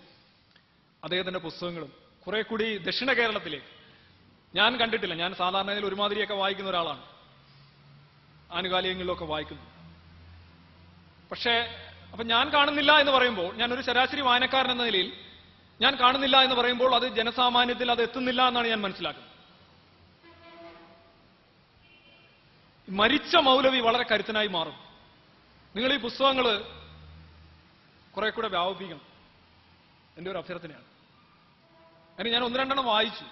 അദ്ദേഹത്തിന്റെ പുസ്തകങ്ങളും കുറെ കൂടി ദക്ഷിണ കേരളത്തിലേക്ക്. ഞാൻ കണ്ടിട്ടില്ല. ഞാൻ സാധാരണയിൽ ഒരുമാതിരിയൊക്കെ വായിക്കുന്ന ഒരാളാണ്, ആനുകാലികങ്ങളിലൊക്കെ വായിക്കുന്നു. പക്ഷേ അപ്പൊ ഞാൻ കാണുന്നില്ല എന്ന് പറയുമ്പോൾ, ഞാനൊരു ശരാശരി വായനക്കാരൻ എന്ന നിലയിൽ ഞാൻ കാണുന്നില്ല എന്ന് പറയുമ്പോൾ അത് ജനസാമാന്യത്തിൽ അത് എത്തുന്നില്ല എന്നാണ് ഞാൻ മനസ്സിലാക്കുന്നത്. മരിച്ച മൗലവി വളരെ കരുത്തനായി മാറും. നിങ്ങൾ ഈ പുസ്തകങ്ങൾ കുറെ കൂടെ വ്യാപിപ്പിക്കണം, എന്റെ ഒരു അഭ്യർത്ഥനയാണ്. ഞാൻ 1-2 വായിച്ചു.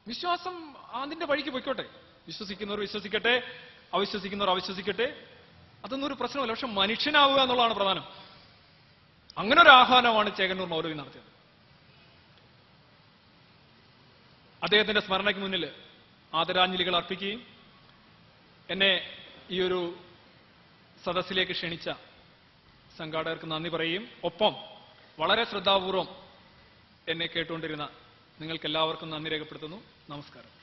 വിശ്വാസം അതിന്റെ വഴിക്ക് പൊയ്ക്കോട്ടെ. വിശ്വസിക്കുന്നവർ വിശ്വസിക്കട്ടെ, അവിശ്വസിക്കുന്നവർ അവിശ്വസിക്കട്ടെ, അതൊന്നും ഒരു പ്രശ്നമല്ല. പക്ഷെ മനുഷ്യനാവുക എന്നുള്ളതാണ് പ്രധാനം. അങ്ങനെ ഒരു ആഹ്വാനമാണ് ചേകന്നൂർ മൗലവി നടത്തിയത്. അദ്ദേഹത്തിന്റെ സ്മരണയ്ക്ക് മുന്നിൽ ആദരാഞ്ജലികൾ അർപ്പിക്കുകയും എന്നെ ഈ ഒരു സദസ്സിലേക്ക് ക്ഷണിച്ച സംഘാടകർക്ക് നന്ദി പറയുകയും ഒപ്പം വളരെ ശ്രദ്ധാപൂർവം എന്നെ കേട്ടുകൊണ്ടിരുന്ന നിങ്ങൾക്കെല്ലാവർക്കും നന്ദി രേഖപ്പെടുത്തുന്നു. നമസ്കാരം.